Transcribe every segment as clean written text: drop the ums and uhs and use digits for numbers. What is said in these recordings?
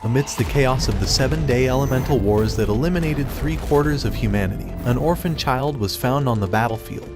Amidst the chaos of the 7-day elemental wars that eliminated 3/4 of humanity, an orphan child was found on the battlefield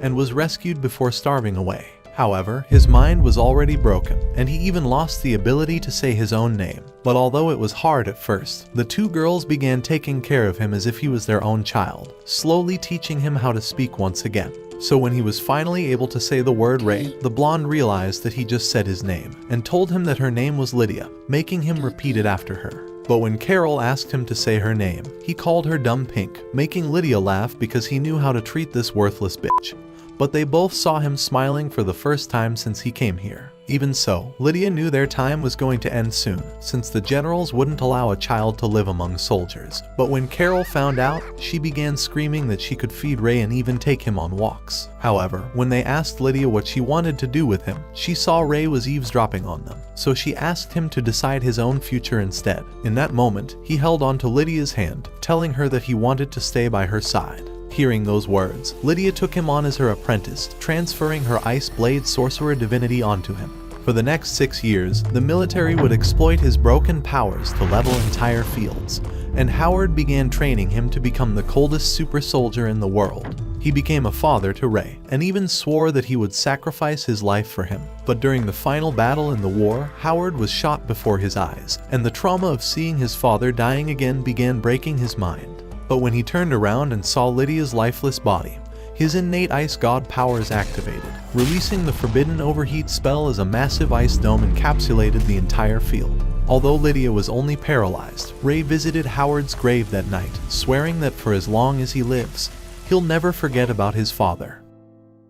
and was rescued before starving away. However, his mind was already broken, and he even lost the ability to say his own name. But although it was hard at first, the two girls began taking care of him as if he was their own child, slowly teaching him how to speak once again. So when he was finally able to say the word Ray, the blonde realized that he just said his name, and told him that her name was Lydia, making him repeat it after her. But when Carol asked him to say her name, he called her dumb pink, making Lydia laugh because he knew how to treat this worthless bitch. But they both saw him smiling for the first time since he came here. Even so, Lydia knew their time was going to end soon, since the generals wouldn't allow a child to live among soldiers. But when Carol found out, she began screaming that she could feed Ray and even take him on walks. However, when they asked Lydia what she wanted to do with him, she saw Ray was eavesdropping on them, so she asked him to decide his own future instead. In that moment, he held on to Lydia's hand, telling her that he wanted to stay by her side. Hearing those words, Lydia took him on as her apprentice, transferring her ice blade sorcerer divinity onto him. For the next 6 years, the military would exploit his broken powers to level entire fields, and Howard began training him to become the coldest super soldier in the world. He became a father to Ray, and even swore that he would sacrifice his life for him. But during the final battle in the war, Howard was shot before his eyes, and the trauma of seeing his father dying again began breaking his mind. But when he turned around and saw Lydia's lifeless body, his innate ice god powers activated, releasing the forbidden overheat spell as a massive ice dome encapsulated the entire field. Although Lydia was only paralyzed, Ray visited Howard's grave that night, swearing that for as long as he lives, he'll never forget about his father.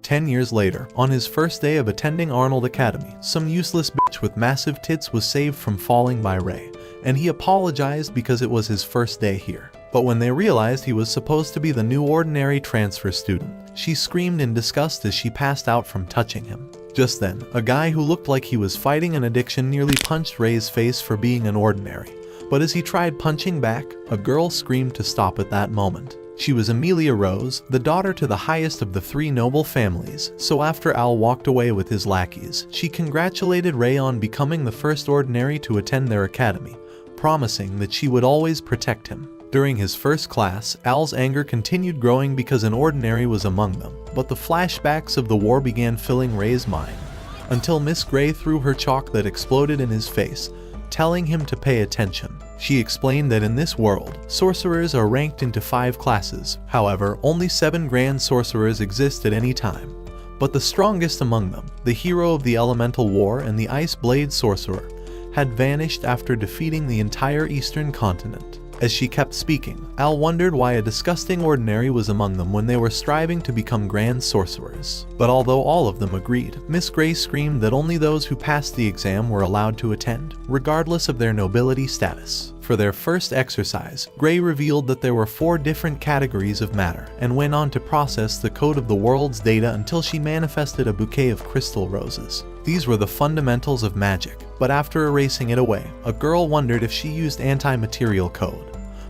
10 years later, on his first day of attending Arnold Academy, some useless bitch with massive tits was saved from falling by Ray, and he apologized because it was his first day here. But when they realized he was supposed to be the new ordinary transfer student, she screamed in disgust as she passed out from touching him. Just then, a guy who looked like he was fighting an addiction nearly punched Ray's face for being an ordinary. But as he tried punching back, a girl screamed to stop at that moment. She was Amelia Rose, the daughter to the highest of the 3 noble families, so after Al walked away with his lackeys, she congratulated Ray on becoming the first ordinary to attend their academy, promising that she would always protect him. During his first class, Al's anger continued growing because an ordinary was among them, but the flashbacks of the war began filling Ray's mind, until Miss Gray threw her chalk that exploded in his face, telling him to pay attention. She explained that in this world, sorcerers are ranked into 5 classes. However, only 7 grand sorcerers exist at any time. But the strongest among them, the hero of the elemental war and the ice blade sorcerer, had vanished after defeating the entire eastern continent. As she kept speaking, Al wondered why a disgusting ordinary was among them when they were striving to become grand sorcerers. But although all of them agreed, Miss Gray screamed that only those who passed the exam were allowed to attend, regardless of their nobility status. For their first exercise, Gray revealed that there were 4 different categories of matter, and went on to process the code of the world's data until she manifested a bouquet of crystal roses. These were the fundamentals of magic, but after erasing it away, a girl wondered if she used anti-material code.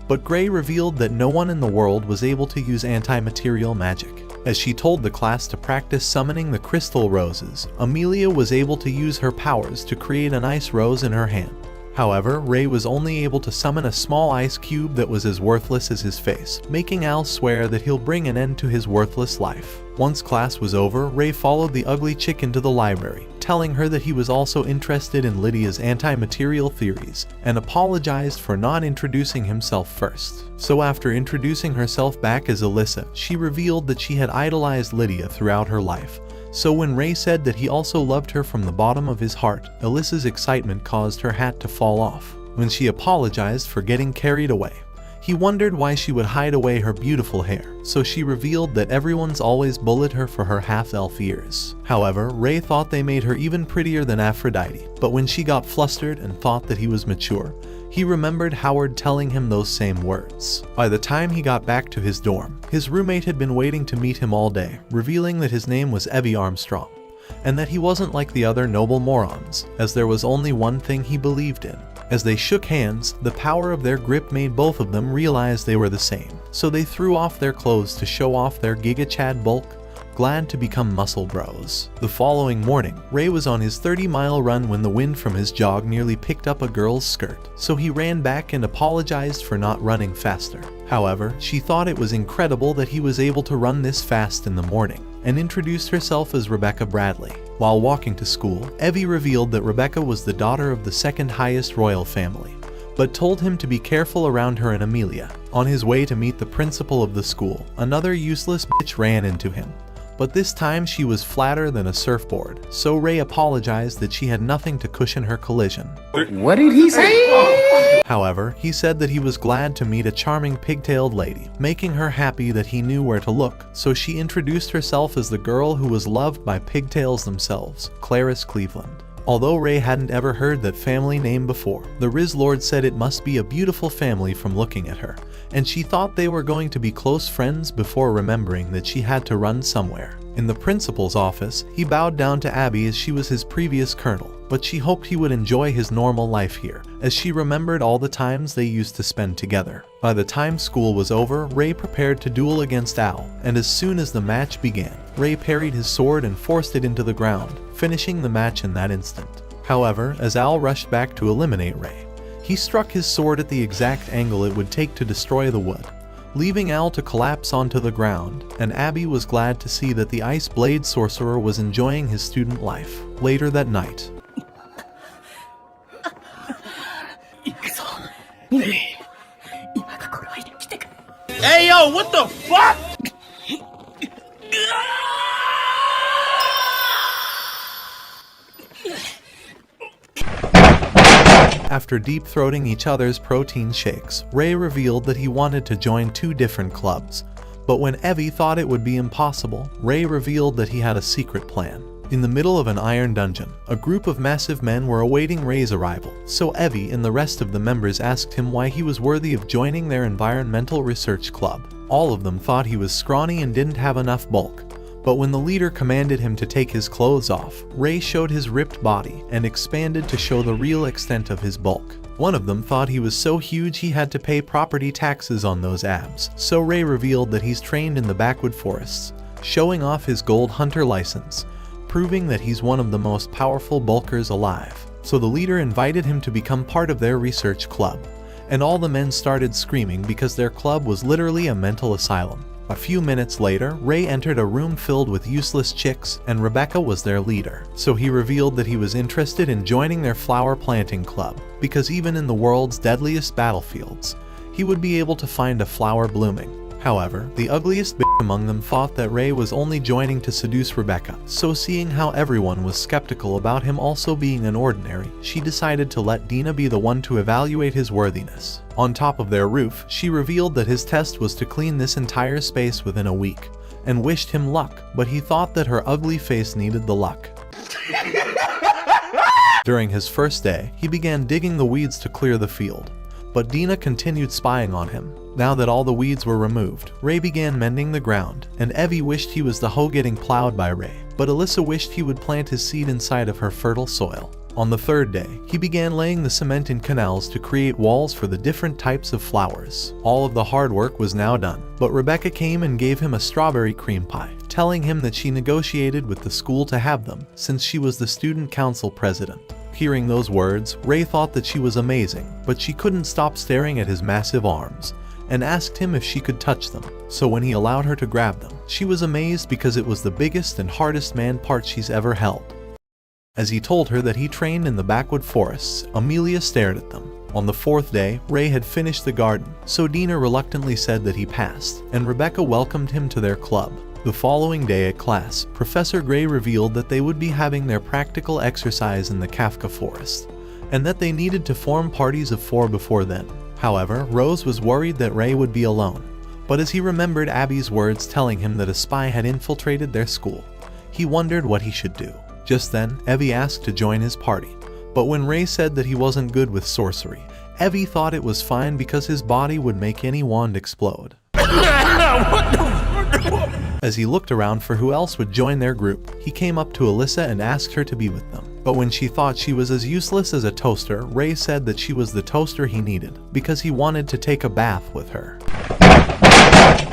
But Gray revealed that no one in the world was able to use anti-material magic. As she told the class to practice summoning the crystal roses, Amelia was able to use her powers to create an ice rose in her hand. However, Ray was only able to summon a small ice cube that was as worthless as his face, making Al swear that he'll bring an end to his worthless life. Once class was over, Ray followed the ugly chick into the library, telling her that he was also interested in Lydia's anti-material theories, and apologized for not introducing himself first. So after introducing herself back as Alyssa, she revealed that she had idolized Lydia throughout her life. So when Ray said that he also loved her from the bottom of his heart, Alyssa's excitement caused her hat to fall off. When she apologized for getting carried away, he wondered why she would hide away her beautiful hair, so she revealed that everyone's always bullied her for her half-elf ears. However, Ray thought they made her even prettier than Aphrodite, but when she got flustered and thought that he was mature, he remembered Howard telling him those same words. By the time he got back to his dorm, his roommate had been waiting to meet him all day, revealing that his name was Evie Armstrong, and that he wasn't like the other noble morons, as there was only one thing he believed in. As they shook hands, the power of their grip made both of them realize they were the same, so they threw off their clothes to show off their Giga Chad bulk, glad to become muscle bros. The following morning, Ray was on his 30-mile run when the wind from his jog nearly picked up a girl's skirt, so he ran back and apologized for not running faster. However, she thought it was incredible that he was able to run this fast in the morning, and introduced herself as Rebecca Bradley. While walking to school, Evie revealed that Rebecca was the daughter of the second highest royal family, but told him to be careful around her and Amelia. On his way to meet the principal of the school, another useless bitch ran into him, but this time she was flatter than a surfboard, so Ray apologized that she had nothing to cushion her collision. What did he say? However, he said that he was glad to meet a charming pigtailed lady, making her happy that he knew where to look, so she introduced herself as the girl who was loved by pigtails themselves, Clarice Cleveland. Although Ray hadn't ever heard that family name before, the Riz Lord said it must be a beautiful family from looking at her, and she thought they were going to be close friends before remembering that she had to run somewhere. In the principal's office, he bowed down to Abby as she was his previous colonel, but she hoped he would enjoy his normal life here, as she remembered all the times they used to spend together. By the time school was over, Ray prepared to duel against Al, and as soon as the match began, Ray parried his sword and forced it into the ground, finishing the match in that instant. However, as Al rushed back to eliminate Ray, he struck his sword at the exact angle it would take to destroy the wood, leaving Al to collapse onto the ground, and Abby was glad to see that the Ice Blade sorcerer was enjoying his student life. Later that night, Hey yo, what the fuck? after deep-throating each other's protein shakes, Ray revealed that he wanted to join 2 different clubs. But when Evie thought it would be impossible, Ray revealed that he had a secret plan. In the middle of an iron dungeon, a group of massive men were awaiting Ray's arrival, so Evie and the rest of the members asked him why he was worthy of joining their environmental research club. All of them thought he was scrawny and didn't have enough bulk. But when the leader commanded him to take his clothes off, Ray showed his ripped body and expanded to show the real extent of his bulk. One of them thought he was so huge he had to pay property taxes on those abs, so Ray revealed that he's trained in the backwood forests, showing off his gold hunter license, proving that he's one of the most powerful bulkers alive. So the leader invited him to become part of their research club, and all the men started screaming because their club was literally a mental asylum. A few minutes later, Ray entered a room filled with useless chicks, and Rebecca was their leader. So he revealed that he was interested in joining their flower planting club, because even in the world's deadliest battlefields, he would be able to find a flower blooming. However, the ugliest bitch among them thought that Ray was only joining to seduce Rebecca, so seeing how everyone was skeptical about him also being an ordinary, she decided to let Dina be the one to evaluate his worthiness. On top of their roof, she revealed that his test was to clean this entire space within a week, and wished him luck, but he thought that her ugly face needed the luck. During his first day, he began digging the weeds to clear the field, but Dina continued spying on him. Now that all the weeds were removed, Ray began mending the ground, and Evie wished he was the hoe getting plowed by Ray, but Alyssa wished he would plant his seed inside of her fertile soil. On the third day, he began laying the cement in canals to create walls for the different types of flowers. All of the hard work was now done, but Rebecca came and gave him a strawberry cream pie, telling him that she negotiated with the school to have them, since she was the student council president. Hearing those words, Ray thought that she was amazing, but she couldn't stop staring at his massive arms, and asked him if she could touch them. So when he allowed her to grab them, she was amazed because it was the biggest and hardest man part she's ever held. As he told her that he trained in the backwood forests, Amelia stared at them. On the 4th day, Ray had finished the garden, so Dina reluctantly said that he passed, and Rebecca welcomed him to their club. The following day at class, Professor Gray revealed that they would be having their practical exercise in the Kafka forest, and that they needed to form parties of 4 before then. However, Rose was worried that Ray would be alone, but as he remembered Abby's words telling him that a spy had infiltrated their school, he wondered what he should do. Just then, Evie asked to join his party, but when Ray said that he wasn't good with sorcery, Evie thought it was fine because his body would make any wand explode. As he looked around for who else would join their group, he came up to Alyssa and asked her to be with them. But when she thought she was as useless as a toaster, Ray said that she was the toaster he needed, because he wanted to take a bath with her.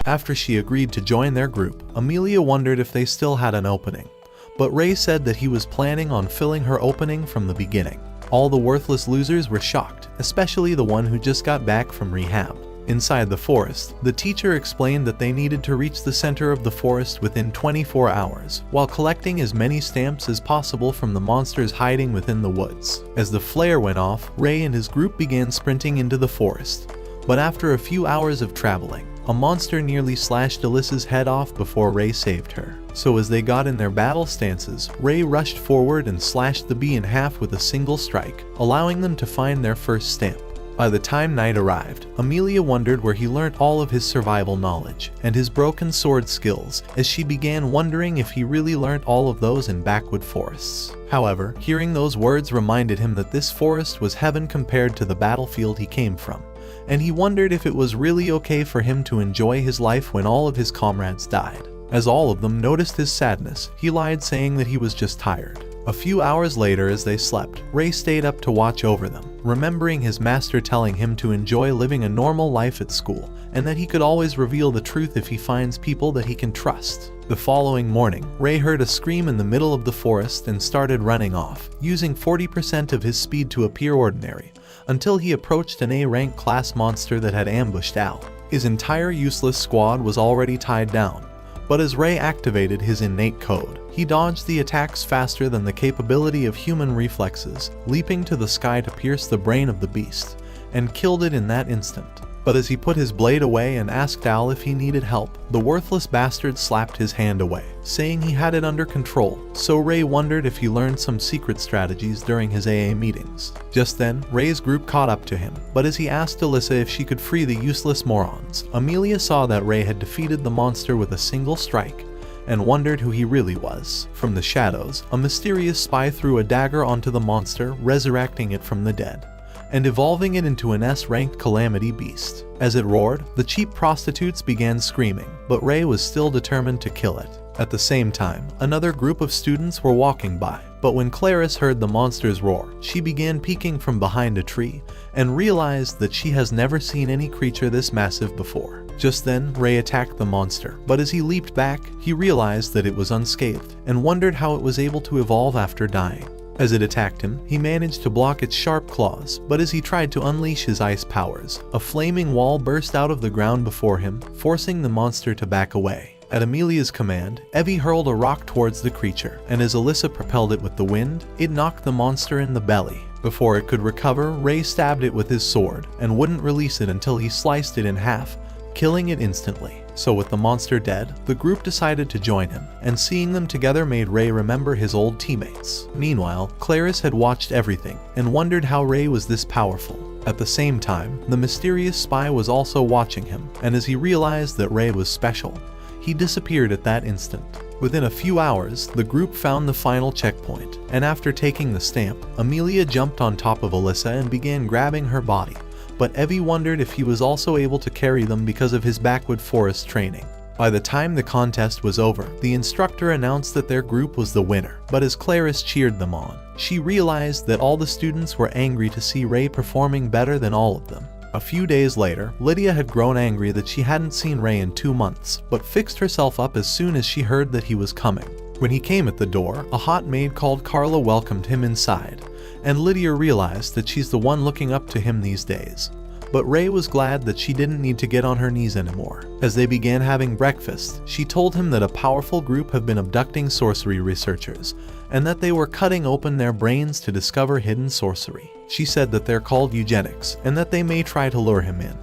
After she agreed to join their group, Amelia wondered if they still had an opening, but Ray said that he was planning on filling her opening from the beginning. All the worthless losers were shocked, especially the one who just got back from rehab. Inside the forest, the teacher explained that they needed to reach the center of the forest within 24 hours, while collecting as many stamps as possible from the monsters hiding within the woods. As the flare went off, Ray and his group began sprinting into the forest. But after a few hours of traveling, a monster nearly slashed Alyssa's head off before Ray saved her. So as they got in their battle stances, Ray rushed forward and slashed the bee in half with a single strike, allowing them to find their first stamp. By the time night arrived, Amelia wondered where he learnt all of his survival knowledge and his broken sword skills, as she began wondering if he really learnt all of those in backwood forests. However, hearing those words reminded him that this forest was heaven compared to the battlefield he came from, and he wondered if it was really okay for him to enjoy his life when all of his comrades died. As all of them noticed his sadness, he lied, saying that he was just tired. A few hours later, as they slept, Ray stayed up to watch over them, remembering his master telling him to enjoy living a normal life at school, and that he could always reveal the truth if he finds people that he can trust. The following morning, Ray heard a scream in the middle of the forest and started running off, using 40% of his speed to appear ordinary, until he approached an A-rank class monster that had ambushed Al. His entire useless squad was already tied down, but as Ray activated his innate code, he dodged the attacks faster than the capability of human reflexes, leaping to the sky to pierce the brain of the beast, and killed it in that instant. But as he put his blade away and asked Al if he needed help, the worthless bastard slapped his hand away, saying he had it under control. So Ray wondered if he learned some secret strategies during his AA meetings. Just then, Ray's group caught up to him, but as he asked Alyssa if she could free the useless morons, Amelia saw that Ray had defeated the monster with a single strike, and wondered who he really was. From the shadows, a mysterious spy threw a dagger onto the monster, resurrecting it from the dead, and evolving it into an S-ranked calamity beast. As it roared, the cheap prostitutes began screaming, but Ray was still determined to kill it. At the same time, another group of students were walking by, but when Clarice heard the monster's roar, she began peeking from behind a tree and realized that she has never seen any creature this massive before. Just then, Ray attacked the monster, but as he leaped back, he realized that it was unscathed and wondered how it was able to evolve after dying. As it attacked him, he managed to block its sharp claws, but as he tried to unleash his ice powers, a flaming wall burst out of the ground before him, forcing the monster to back away. At Amelia's command, Evie hurled a rock towards the creature, and as Alyssa propelled it with the wind, it knocked the monster in the belly. Before it could recover, Ray stabbed it with his sword, and wouldn't release it until he sliced it in half, killing it instantly. So with the monster dead, the group decided to join him, and seeing them together made Ray remember his old teammates. Meanwhile, Clarice had watched everything, and wondered how Ray was this powerful. At the same time, the mysterious spy was also watching him, and as he realized that Ray was special, he disappeared at that instant. Within a few hours, the group found the final checkpoint, and after taking the stamp, Amelia jumped on top of Alyssa and began grabbing her body. But Evie wondered if he was also able to carry them because of his backwood forest training. By the time the contest was over, the instructor announced that their group was the winner, but as Clarice cheered them on, she realized that all the students were angry to see Ray performing better than all of them. A few days later, Lydia had grown angry that she hadn't seen Ray in 2 months, but fixed herself up as soon as she heard that he was coming. When he came at the door, a hot maid called Carla welcomed him inside, and Lydia realized that she's the one looking up to him these days. But Ray was glad that she didn't need to get on her knees anymore. As they began having breakfast, she told him that a powerful group have been abducting sorcery researchers, and that they were cutting open their brains to discover hidden sorcery. She said that they're called eugenics, and that they may try to lure him in,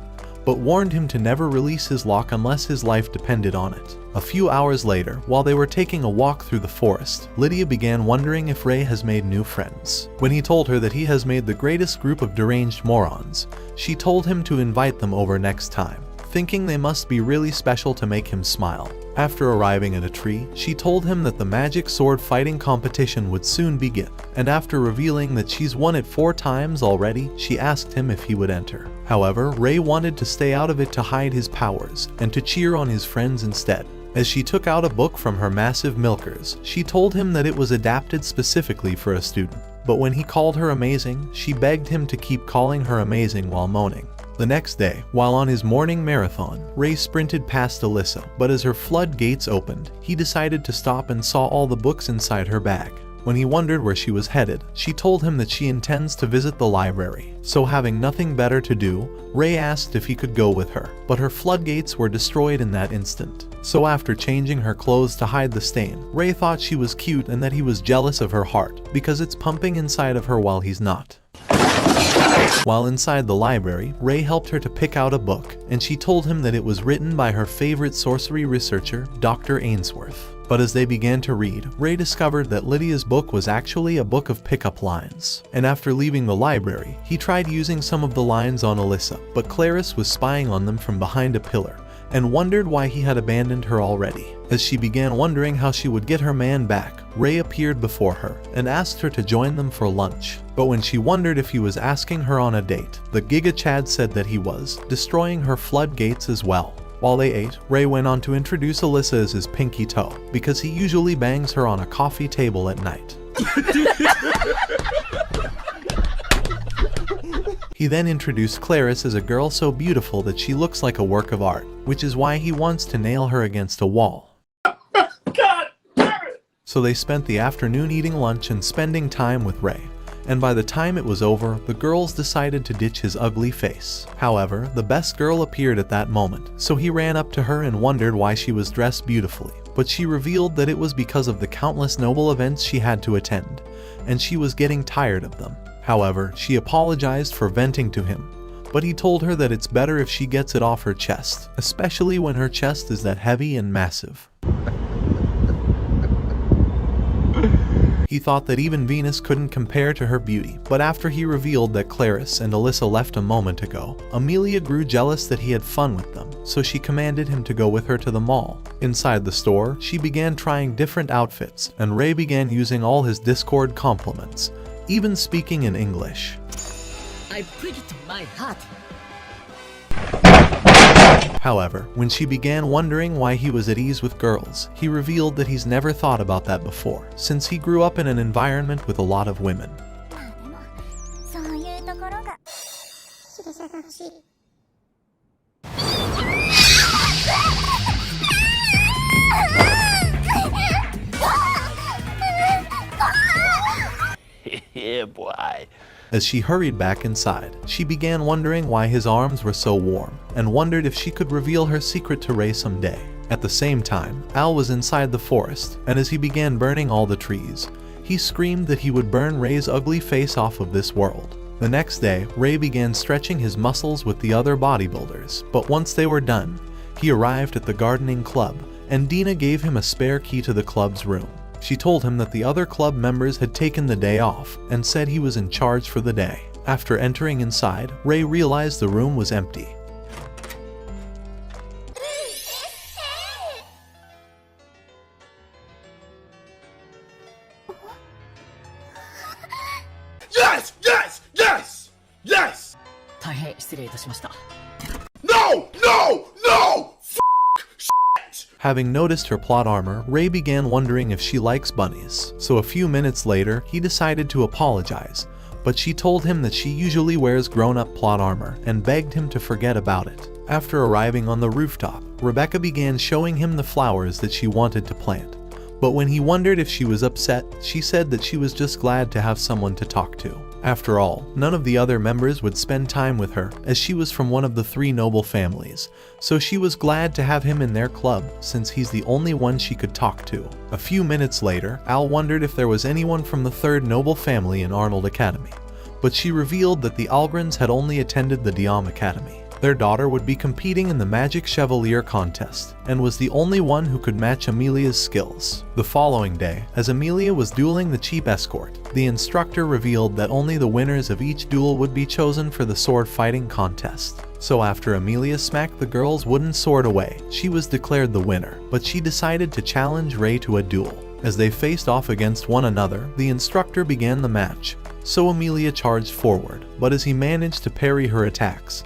but warned him to never release his lock unless his life depended on it. A few hours later, while they were taking a walk through the forest, Lydia began wondering if Ray has made new friends. When he told her that he has made the greatest group of deranged morons, she told him to invite them over next time, thinking they must be really special to make him smile. After arriving at a tree, she told him that the magic sword fighting competition would soon begin, and after revealing that she's won it 4 times already, she asked him if he would enter. However, Ray wanted to stay out of it to hide his powers, and to cheer on his friends instead. As she took out a book from her massive milkers, she told him that it was adapted specifically for a student. But when he called her amazing, she begged him to keep calling her amazing while moaning. The next day, while on his morning marathon, Ray sprinted past Alyssa, but as her floodgates opened, he decided to stop and saw all the books inside her bag. When he wondered where she was headed, she told him that she intends to visit the library. So having nothing better to do, Ray asked if he could go with her, but her floodgates were destroyed in that instant. So after changing her clothes to hide the stain, Ray thought she was cute and that he was jealous of her heart, because it's pumping inside of her while he's not. While inside the library, Ray helped her to pick out a book, and she told him that it was written by her favorite sorcery researcher, Dr. Ainsworth. But as they began to read, Ray discovered that Lydia's book was actually a book of pickup lines. And after leaving the library, he tried using some of the lines on Alyssa, but Clarice was spying on them from behind a pillar, and wondered why he had abandoned her already. As she began wondering how she would get her man back, Ray appeared before her and asked her to join them for lunch. But when she wondered if he was asking her on a date, the Giga Chad said that he was, destroying her floodgates as well. While they ate, Ray went on to introduce Alyssa as his pinky toe, because he usually bangs her on a coffee table at night. He then introduced Clarice as a girl so beautiful that she looks like a work of art, which is why he wants to nail her against a wall. God damn it! So they spent the afternoon eating lunch and spending time with Ray. And by the time it was over, the girls decided to ditch his ugly face. However, the best girl appeared at that moment, so he ran up to her and wondered why she was dressed beautifully. But she revealed that it was because of the countless noble events she had to attend, and she was getting tired of them. However, she apologized for venting to him, but he told her that it's better if she gets it off her chest, especially when her chest is that heavy and massive. He thought that even Venus couldn't compare to her beauty, but after he revealed that Clarice and Alyssa left a moment ago, Amelia grew jealous that he had fun with them, so she commanded him to go with her to the mall. Inside the store, she began trying different outfits, and Ray began using all his Discord compliments, even speaking in English. I put it to my heart. However, when she began wondering why he was at ease with girls, he revealed that he's never thought about that before, since he grew up in an environment with a lot of women. Yeah, boy. As she hurried back inside, she began wondering why his arms were so warm, and wondered if she could reveal her secret to Ray someday. At the same time, Al was inside the forest, and as he began burning all the trees, he screamed that he would burn Ray's ugly face off of this world. The next day, Ray began stretching his muscles with the other bodybuilders, but once they were done, he arrived at the gardening club, and Dina gave him a spare key to the club's room. She told him that the other club members had taken the day off, and said he was in charge for the day. After entering inside, Ray realized the room was empty. Yes! Yes! Yes! Yes! 大変失礼いたしました。 No! No! No! Having noticed her plot armor, Ray began wondering if she likes bunnies. So a few minutes later, he decided to apologize, but she told him that she usually wears grown-up plot armor and begged him to forget about it. After arriving on the rooftop, Rebecca began showing him the flowers that she wanted to plant. But when he wondered if she was upset, she said that she was just glad to have someone to talk to. After all, none of the other members would spend time with her, as she was from one of the 3 noble families, so she was glad to have him in their club, since he's the only one she could talk to. A few minutes later, Al wondered if there was anyone from the 3rd noble family in Arnold Academy, but she revealed that the Algrens had only attended the Diam Academy. Their daughter would be competing in the Magic Chevalier contest, and was the only one who could match Amelia's skills. The following day, as Amelia was dueling the chief escort, the instructor revealed that only the winners of each duel would be chosen for the sword fighting contest. So after Amelia smacked the girl's wooden sword away, she was declared the winner, but she decided to challenge Ray to a duel. As they faced off against one another, the instructor began the match, so Amelia charged forward, but as he managed to parry her attacks,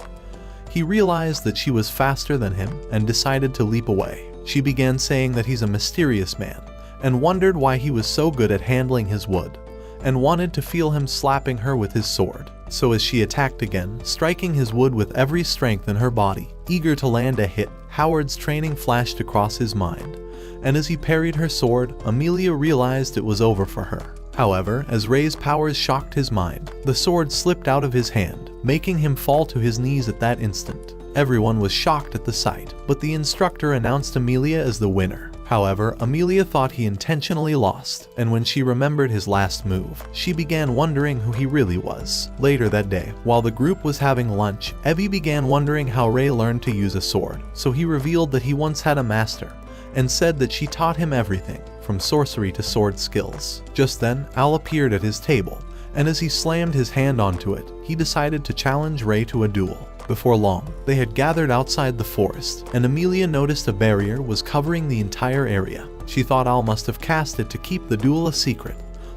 he realized that she was faster than him and decided to leap away. She began saying that he's a mysterious man, and wondered why he was so good at handling his wood, and wanted to feel him slapping her with his sword. So as she attacked again, striking his wood with every strength in her body, eager to land a hit, Howard's training flashed across his mind. And as he parried her sword, Amelia realized it was over for her. However, as Ray's powers shocked his mind, the sword slipped out of his hand, making him fall to his knees at that instant. Everyone was shocked at the sight, but the instructor announced Amelia as the winner. However, Amelia thought he intentionally lost, and when she remembered his last move, she began wondering who he really was. Later that day, while the group was having lunch, Evie began wondering how Ray learned to use a sword, so he revealed that he once had a master, and said that she taught him everything, from sorcery to sword skills. Just then, Al appeared at his table, and as he slammed his hand onto it, he decided to challenge Ray to a duel. Before long, they had gathered outside the forest, and Amelia noticed a barrier was covering the entire area. She thought Al must have cast it to keep the duel a secret.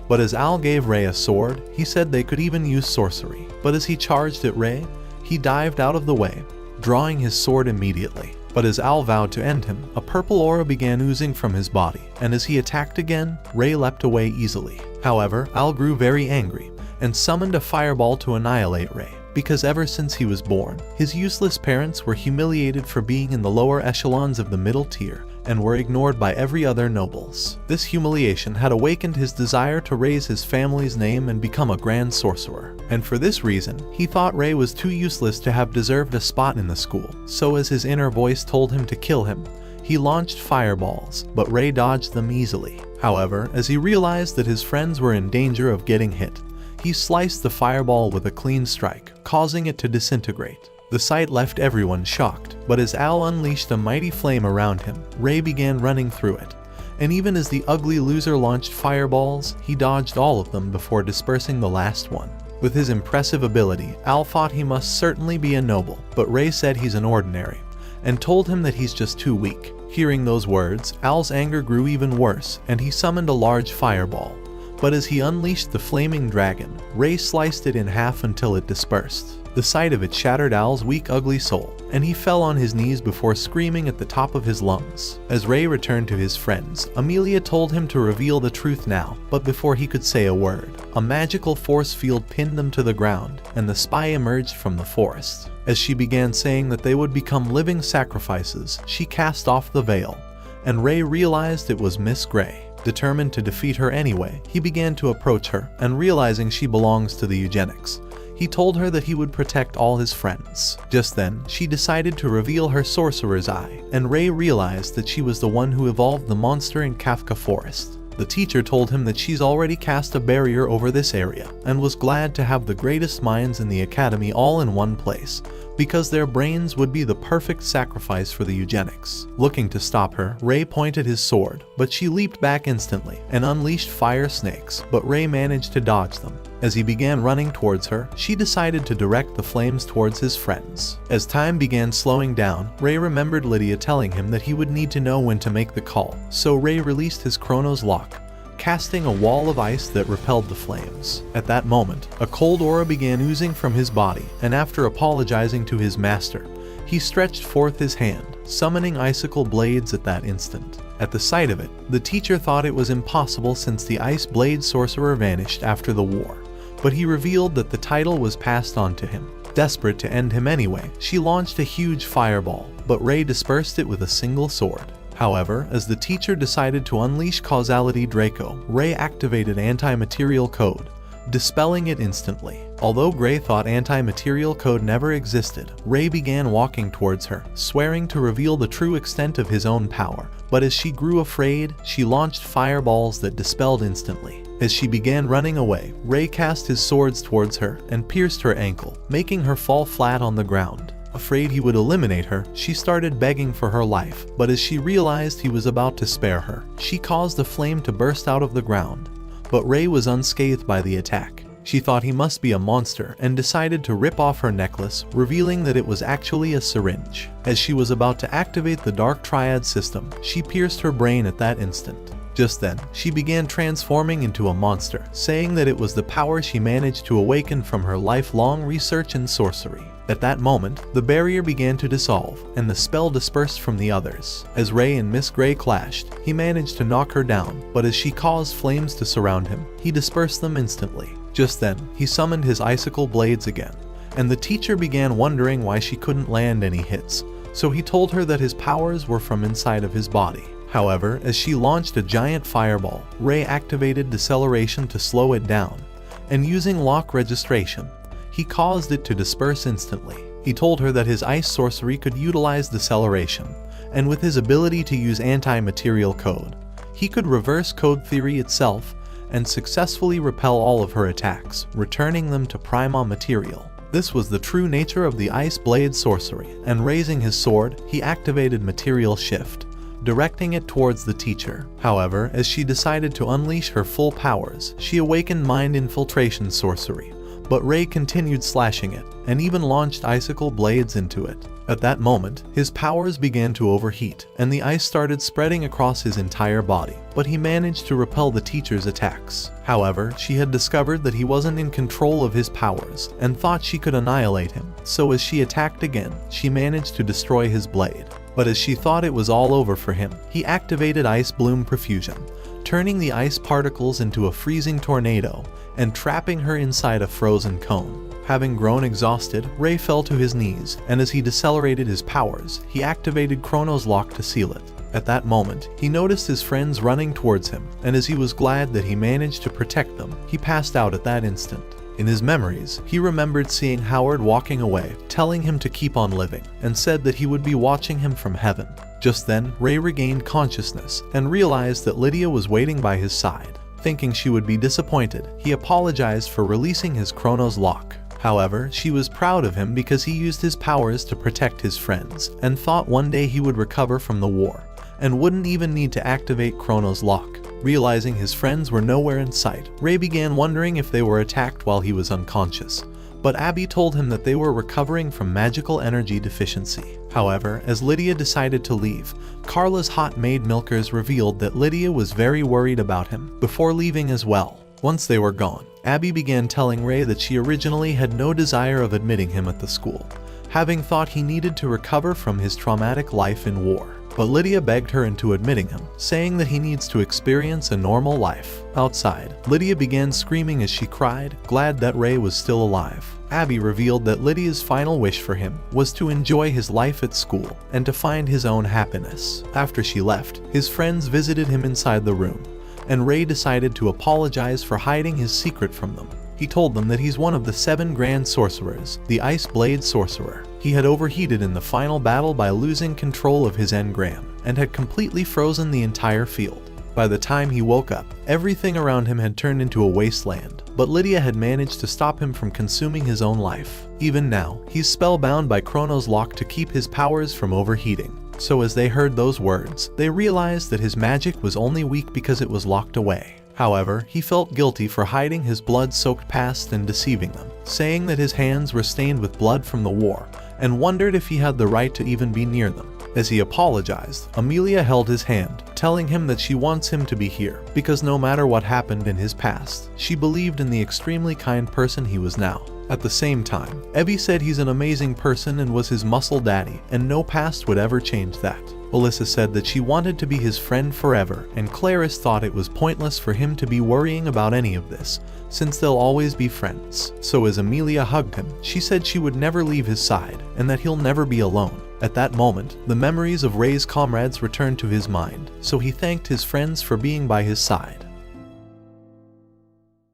But as Al gave Ray a sword, he said they could even use sorcery. But as he charged at Ray, he dived out of the way, drawing his sword immediately. But as Al vowed to end him, a purple aura began oozing from his body, and as he attacked again, Ray leapt away easily. However, Al grew very angry, and summoned a fireball to annihilate Ray, because ever since he was born, his useless parents were humiliated for being in the lower echelons of the middle tier, and were ignored by every other nobles. This humiliation had awakened his desire to raise his family's name and become a grand sorcerer. And for this reason, he thought Ray was too useless to have deserved a spot in the school. So as his inner voice told him to kill him, he launched fireballs, but Ray dodged them easily. However, as he realized that his friends were in danger of getting hit, he sliced the fireball with a clean strike, causing it to disintegrate. The sight left everyone shocked, but as Al unleashed a mighty flame around him, Ray began running through it. And even as the ugly loser launched fireballs, he dodged all of them before dispersing the last one. With his impressive ability, Al thought he must certainly be a noble, but Ray said he's an ordinary, and told him that he's just too weak. Hearing those words, Al's anger grew even worse, and he summoned a large fireball. But as he unleashed the flaming dragon, Ray sliced it in half until it dispersed. The sight of it shattered Al's weak, ugly soul, and he fell on his knees before screaming at the top of his lungs. As Ray returned to his friends, Amelia told him to reveal the truth now, but before he could say a word, a magical force field pinned them to the ground, and the spy emerged from the forest. As she began saying that they would become living sacrifices, she cast off the veil, and Ray realized it was Miss Gray. Determined to defeat her anyway, he began to approach her, and realizing she belongs to the eugenics, he told her that he would protect all his friends. Just then, she decided to reveal her sorcerer's eye, and Ray realized that she was the one who evolved the monster in Kafka Forest. The teacher told him that she's already cast a barrier over this area, and was glad to have the greatest minds in the academy all in one place, because their brains would be the perfect sacrifice for the eugenics. Looking to stop her, Ray pointed his sword, but she leaped back instantly and unleashed fire snakes, but Ray managed to dodge them. As he began running towards her, she decided to direct the flames towards his friends. As time began slowing down, Ray remembered Lydia telling him that he would need to know when to make the call, so Ray released his Chronos lock, casting a wall of ice that repelled the flames. At that moment, a cold aura began oozing from his body, and after apologizing to his master, he stretched forth his hand, summoning icicle blades at that instant. At the sight of it, the teacher thought it was impossible since the Ice Blade Sorcerer vanished after the war, but he revealed that the title was passed on to him. Desperate to end him anyway, she launched a huge fireball, but Ray dispersed it with a single sword. However, as the teacher decided to unleash Causality Draco, Ray activated Anti-Material Code, dispelling it instantly. Although Gray thought Anti-Material Code never existed, Ray began walking towards her, swearing to reveal the true extent of his own power. But as she grew afraid, she launched fireballs that dispelled instantly. As she began running away, Ray cast his swords towards her and pierced her ankle, making her fall flat on the ground. Afraid he would eliminate her, she started begging for her life, but as she realized he was about to spare her, she caused a flame to burst out of the ground. But Ray was unscathed by the attack. She thought he must be a monster and decided to rip off her necklace, revealing that it was actually a syringe. As she was about to activate the Dark Triad system, she pierced her brain at that instant. Just then, she began transforming into a monster, saying that it was the power she managed to awaken from her lifelong research in sorcery. At that moment, the barrier began to dissolve, and the spell dispersed from the others. As Ray and Miss Gray clashed, he managed to knock her down, but as she caused flames to surround him, he dispersed them instantly. Just then, he summoned his icicle blades again, and the teacher began wondering why she couldn't land any hits, so he told her that his powers were from inside of his body. However, as she launched a giant fireball, Ray activated deceleration to slow it down, and using lock registration, he caused it to disperse instantly. He told her that his ice sorcery could utilize deceleration, and with his ability to use anti-material code, he could reverse code theory itself and successfully repel all of her attacks, returning them to prima material. This was the true nature of the ice blade sorcery, and raising his sword, he activated material shift, directing it towards the teacher. However, as she decided to unleash her full powers, she awakened mind infiltration sorcery, but Ray continued slashing it, and even launched icicle blades into it. At that moment, his powers began to overheat, and the ice started spreading across his entire body, but he managed to repel the teacher's attacks. However, she had discovered that he wasn't in control of his powers, and thought she could annihilate him, so as she attacked again, she managed to destroy his blade. But as she thought it was all over for him, he activated Ice Bloom Profusion, turning the ice particles into a freezing tornado, and trapping her inside a frozen cone. Having grown exhausted, Ray fell to his knees, and as he decelerated his powers, he activated Chrono's lock to seal it. At that moment, he noticed his friends running towards him, and as he was glad that he managed to protect them, he passed out at that instant. In his memories, he remembered seeing Howard walking away, telling him to keep on living, and said that he would be watching him from heaven. Just then, Ray regained consciousness and realized that Lydia was waiting by his side. Thinking she would be disappointed, he apologized for releasing his Chrono's lock. However, she was proud of him because he used his powers to protect his friends, and thought one day he would recover from the war, and wouldn't even need to activate Chrono's lock. Realizing his friends were nowhere in sight, Ray began wondering if they were attacked while he was unconscious, but Abby told him that they were recovering from magical energy deficiency. However, as Lydia decided to leave, Carla's hot maid milkers revealed that Lydia was very worried about him before leaving as well. Once they were gone, Abby began telling Ray that she originally had no desire of admitting him at the school, having thought he needed to recover from his traumatic life in war. But Lydia begged her into admitting him, saying that he needs to experience a normal life. Outside, Lydia began screaming as she cried, glad that Ray was still alive. Abby revealed that Lydia's final wish for him was to enjoy his life at school and to find his own happiness. After she left, his friends visited him inside the room, and Ray decided to apologize for hiding his secret from them. He told them that he's one of the 7 Grand Sorcerers, the Ice Blade Sorcerer. He had overheated in the final battle by losing control of his engram, and had completely frozen the entire field. By the time he woke up, everything around him had turned into a wasteland, but Lydia had managed to stop him from consuming his own life. Even now, he's spellbound by Chrono's lock to keep his powers from overheating. So as they heard those words, they realized that his magic was only weak because it was locked away. However, he felt guilty for hiding his blood-soaked past and deceiving them, saying that his hands were stained with blood from the war, and wondered if he had the right to even be near them. As he apologized, Amelia held his hand, telling him that she wants him to be here, because no matter what happened in his past, she believed in the extremely kind person he was now. At the same time, Evie said he's an amazing person and was his muscle daddy, and no past would ever change that. Alyssa said that she wanted to be his friend forever, and Clarice thought it was pointless for him to be worrying about any of this, since they'll always be friends. So as Amelia hugged him, she said she would never leave his side, and that he'll never be alone. At that moment, the memories of Ray's comrades returned to his mind, so he thanked his friends for being by his side.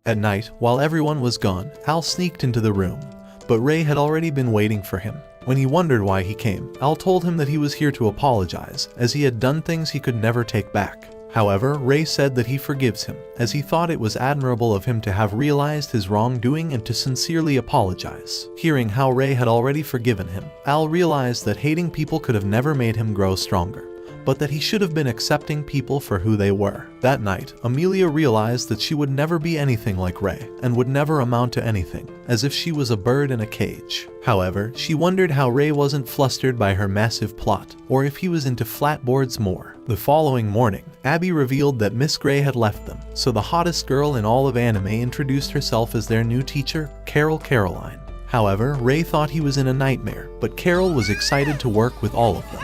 At night, while everyone was gone, Al sneaked into the room, but Ray had already been waiting for him. When he wondered why he came, Al told him that he was here to apologize, as he had done things he could never take back. However, Ray said that he forgives him, as he thought it was admirable of him to have realized his wrongdoing and to sincerely apologize. Hearing how Ray had already forgiven him, Al realized that hating people could have never made him grow stronger, but that he should have been accepting people for who they were. That night, Amelia realized that she would never be anything like Ray, and would never amount to anything, as if she was a bird in a cage. However, she wondered how Ray wasn't flustered by her massive plot, or if he was into flatboards more. The following morning, Abby revealed that Miss Gray had left them, so the hottest girl in all of anime introduced herself as their new teacher, Carol Caroline. However, Ray thought he was in a nightmare, but Carol was excited to work with all of them.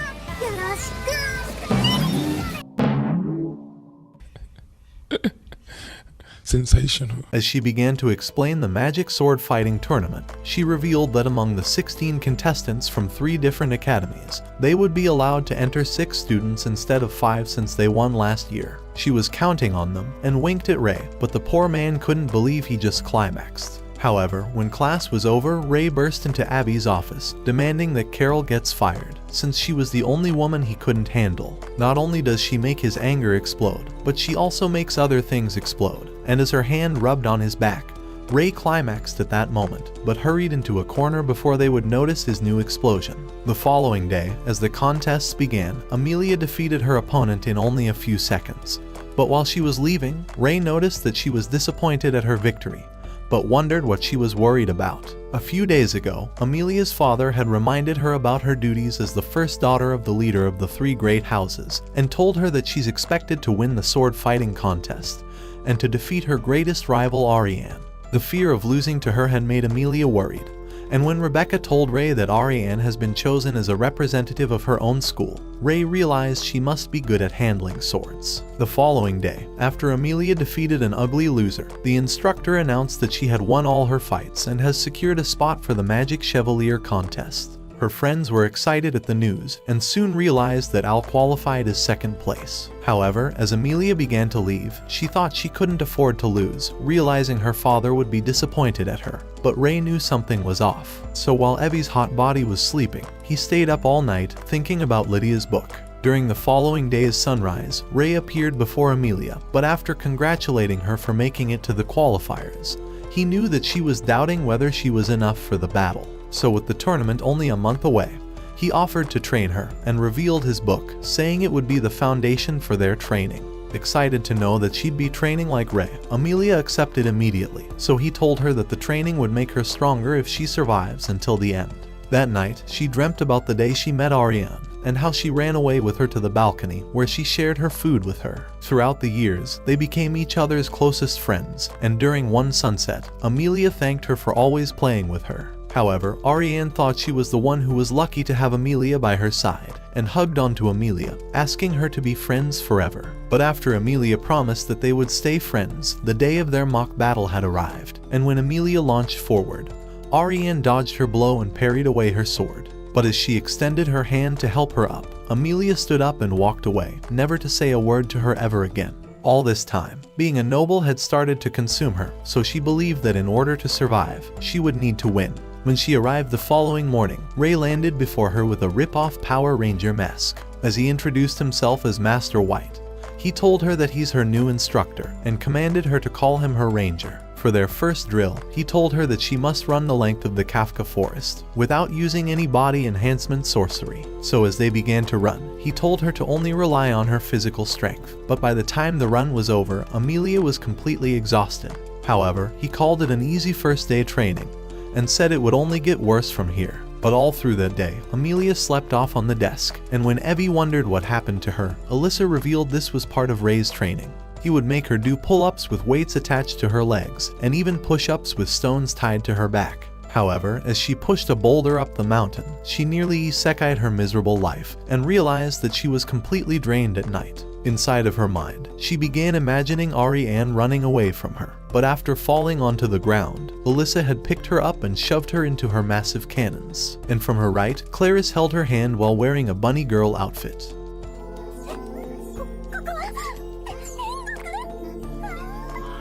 Sensational. As she began to explain the magic sword fighting tournament, she revealed that among the 16 contestants from 3 different academies, they would be allowed to enter 6 students instead of 5 since they won last year. She was counting on them and winked at Ray, but the poor man couldn't believe he just climaxed. However, when class was over, Ray burst into Abby's office, demanding that Carol gets fired, since she was the only woman he couldn't handle. Not only does she make his anger explode, but she also makes other things explode, and as her hand rubbed on his back, Ray climaxed at that moment, but hurried into a corner before they would notice his new explosion. The following day, as the contests began, Amelia defeated her opponent in only a few seconds. But while she was leaving, Ray noticed that she was disappointed at her victory, but wondered what she was worried about. A few days ago, Amelia's father had reminded her about her duties as the first daughter of the leader of the 3 great houses, and told her that she's expected to win the sword fighting contest, and to defeat her greatest rival Ariane. The fear of losing to her had made Amelia worried, and when Rebecca told Ray that Ariane has been chosen as a representative of her own school, Ray realized she must be good at handling swords. The following day, after Amelia defeated an ugly loser, the instructor announced that she had won all her fights and has secured a spot for the Magic Chevalier contest. Her friends were excited at the news and soon realized that Al qualified as second place. However, as Amelia began to leave, she thought she couldn't afford to lose, realizing her father would be disappointed at her. But Ray knew something was off. So while Evie's hot body was sleeping, he stayed up all night thinking about Lydia's book. During the following day's sunrise, Ray appeared before Amelia, but after congratulating her for making it to the qualifiers, he knew that she was doubting whether she was enough for the battle. So with the tournament only a month away, he offered to train her and revealed his book, saying it would be the foundation for their training. Excited to know that she'd be training like Ray, Amelia accepted immediately, so he told her that the training would make her stronger if she survives until the end. That night, she dreamt about the day she met Ariane, and how she ran away with her to the balcony where she shared her food with her. Throughout the years, they became each other's closest friends, and during one sunset, Amelia thanked her for always playing with her. However, Ariane thought she was the one who was lucky to have Amelia by her side, and hugged onto Amelia, asking her to be friends forever. But after Amelia promised that they would stay friends, the day of their mock battle had arrived, and when Amelia launched forward, Ariane dodged her blow and parried away her sword. But as she extended her hand to help her up, Amelia stood up and walked away, never to say a word to her ever again. All this time, being a noble had started to consume her, so she believed that in order to survive, she would need to win. When she arrived the following morning, Ray landed before her with a rip-off Power Ranger mask. As he introduced himself as Master White, he told her that he's her new instructor and commanded her to call him her ranger. For their first drill, he told her that she must run the length of the Kafka forest without using any body enhancement sorcery. So as they began to run, he told her to only rely on her physical strength. But by the time the run was over, Amelia was completely exhausted. However, he called it an easy first day training and said it would only get worse from here. But all through that day, Amelia slept off on the desk, and when Evie wondered what happened to her, Alyssa revealed this was part of Ray's training. He would make her do pull-ups with weights attached to her legs, and even push-ups with stones tied to her back. However, as she pushed a boulder up the mountain, she nearly isekai'd her miserable life, and realized that she was completely drained at night. Inside of her mind, she began imagining Ariane running away from her. But after falling onto the ground, Alyssa had picked her up and shoved her into her massive cannons. And from her right, Clarice held her hand while wearing a bunny girl outfit.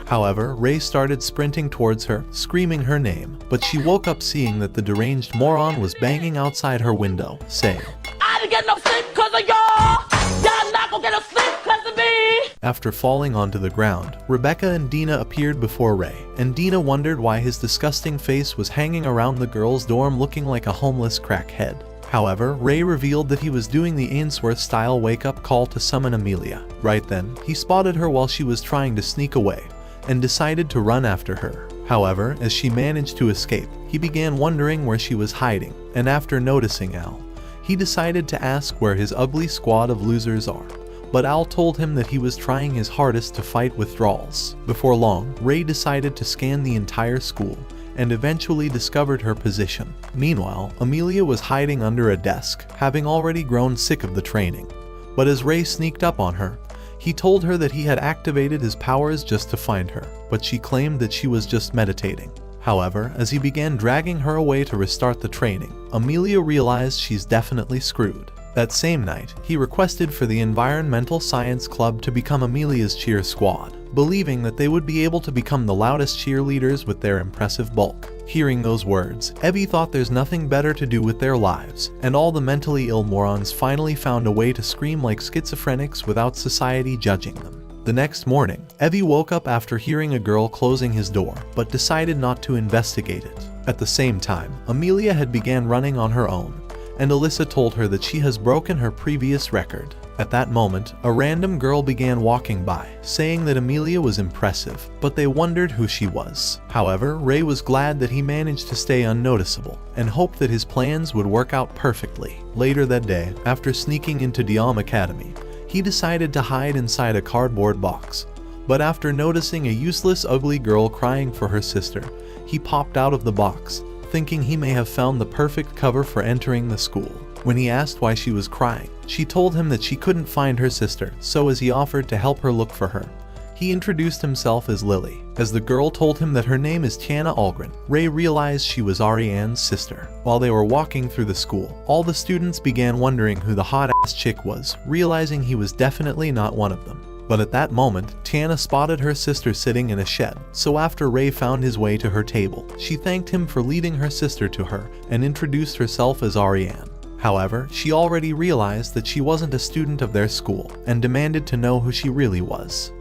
However, Ray started sprinting towards her, screaming her name, but she woke up seeing that the deranged moron was banging outside her window, saying, "I didn't get no sleep because of y'all! Y'all not gonna get no sleep because of me!" After falling onto the ground, Rebecca and Dina appeared before Ray, and Dina wondered why his disgusting face was hanging around the girls' dorm looking like a homeless crackhead. However, Ray revealed that he was doing the Ainsworth-style wake-up call to summon Amelia. Right then, he spotted her while she was trying to sneak away, and decided to run after her. However, as she managed to escape, he began wondering where she was hiding, and after noticing Al, he decided to ask where his ugly squad of losers are. But Al told him that he was trying his hardest to fight withdrawals. Before long, Ray decided to scan the entire school and eventually discovered her position. Meanwhile, Amelia was hiding under a desk, having already grown sick of the training. But as Ray sneaked up on her, he told her that he had activated his powers just to find her, but she claimed that she was just meditating. However, as he began dragging her away to restart the training, Amelia realized she's definitely screwed. That same night, he requested for the Environmental Science Club to become Amelia's cheer squad, believing that they would be able to become the loudest cheerleaders with their impressive bulk. Hearing those words, Evie thought there's nothing better to do with their lives, and all the mentally ill morons finally found a way to scream like schizophrenics without society judging them. The next morning, Evie woke up after hearing a girl closing his door, but decided not to investigate it. At the same time, Amelia had began running on her own, and Alyssa told her that she has broken her previous record. At that moment, a random girl began walking by, saying that Amelia was impressive, but they wondered who she was. However, Ray was glad that he managed to stay unnoticeable, and hoped that his plans would work out perfectly. Later that day, after sneaking into Diam Academy, he decided to hide inside a cardboard box. But after noticing a useless ugly girl crying for her sister, he popped out of the box, thinking he may have found the perfect cover for entering the school. When he asked why she was crying, she told him that she couldn't find her sister, so as he offered to help her look for her, he introduced himself as Lily. As the girl told him that her name is Tiana Algren, Ray realized she was Ariane's sister. While they were walking through the school, all the students began wondering who the hot-ass chick was, realizing he was definitely not one of them. But at that moment, Tiana spotted her sister sitting in a shed, so after Ray found his way to her table, she thanked him for leading her sister to her and introduced herself as Ariane. However, she already realized that she wasn't a student of their school and demanded to know who she really was.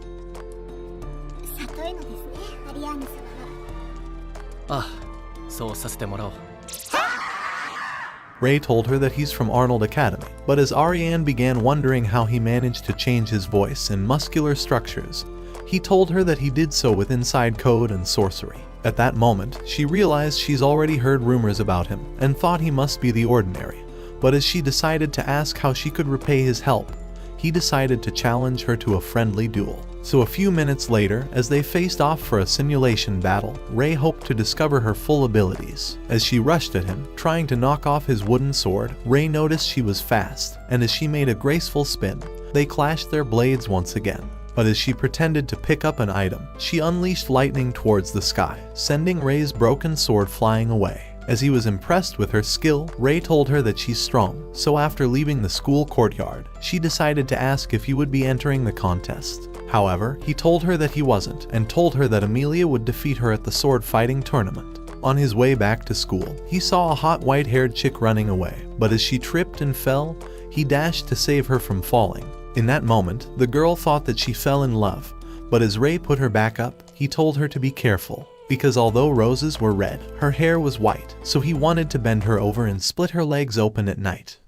Ray told her that he's from Arnold Academy, but as Ariane began wondering how he managed to change his voice and muscular structures, he told her that he did so with inside code and sorcery. At that moment, she realized she's already heard rumors about him and thought he must be the ordinary, but as she decided to ask how she could repay his help, he decided to challenge her to a friendly duel. So a few minutes later, as they faced off for a simulation battle, Ray hoped to discover her full abilities. As she rushed at him, trying to knock off his wooden sword, Ray noticed she was fast, and as she made a graceful spin, they clashed their blades once again. But as she pretended to pick up an item, she unleashed lightning towards the sky, sending Ray's broken sword flying away. As he was impressed with her skill, Ray told her that she's strong, so after leaving the school courtyard, she decided to ask if he would be entering the contest. However, he told her that he wasn't, and told her that Amelia would defeat her at the sword fighting tournament. On his way back to school, he saw a hot white-haired chick running away, but as she tripped and fell, he dashed to save her from falling. In that moment, the girl thought that she fell in love, but as Ray put her back up, he told her to be careful, because although roses were red, her hair was white, so he wanted to bend her over and split her legs open at night.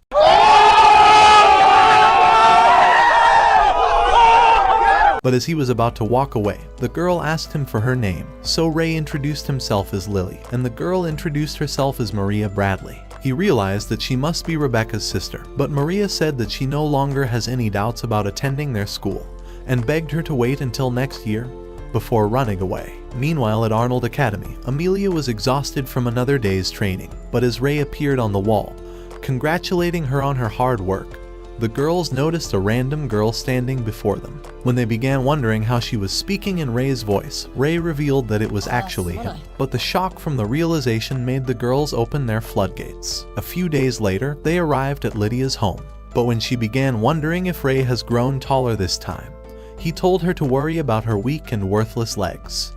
But as he was about to walk away, the girl asked him for her name, so Ray introduced himself as Lily, and the girl introduced herself as Maria Bradley. He realized that she must be Rebecca's sister, but Maria said that she no longer has any doubts about attending their school, and begged her to wait until next year before running away. Meanwhile at Arnold Academy, Amelia was exhausted from another day's training, but as Ray appeared on the wall, congratulating her on her hard work, the girls noticed a random girl standing before them. When they began wondering how she was speaking in Ray's voice, Ray revealed that it was actually him. But the shock from the realization made the girls open their floodgates. A few days later, they arrived at Lydia's home. But when she began wondering if Ray has grown taller this time, he told her to worry about her weak and worthless legs.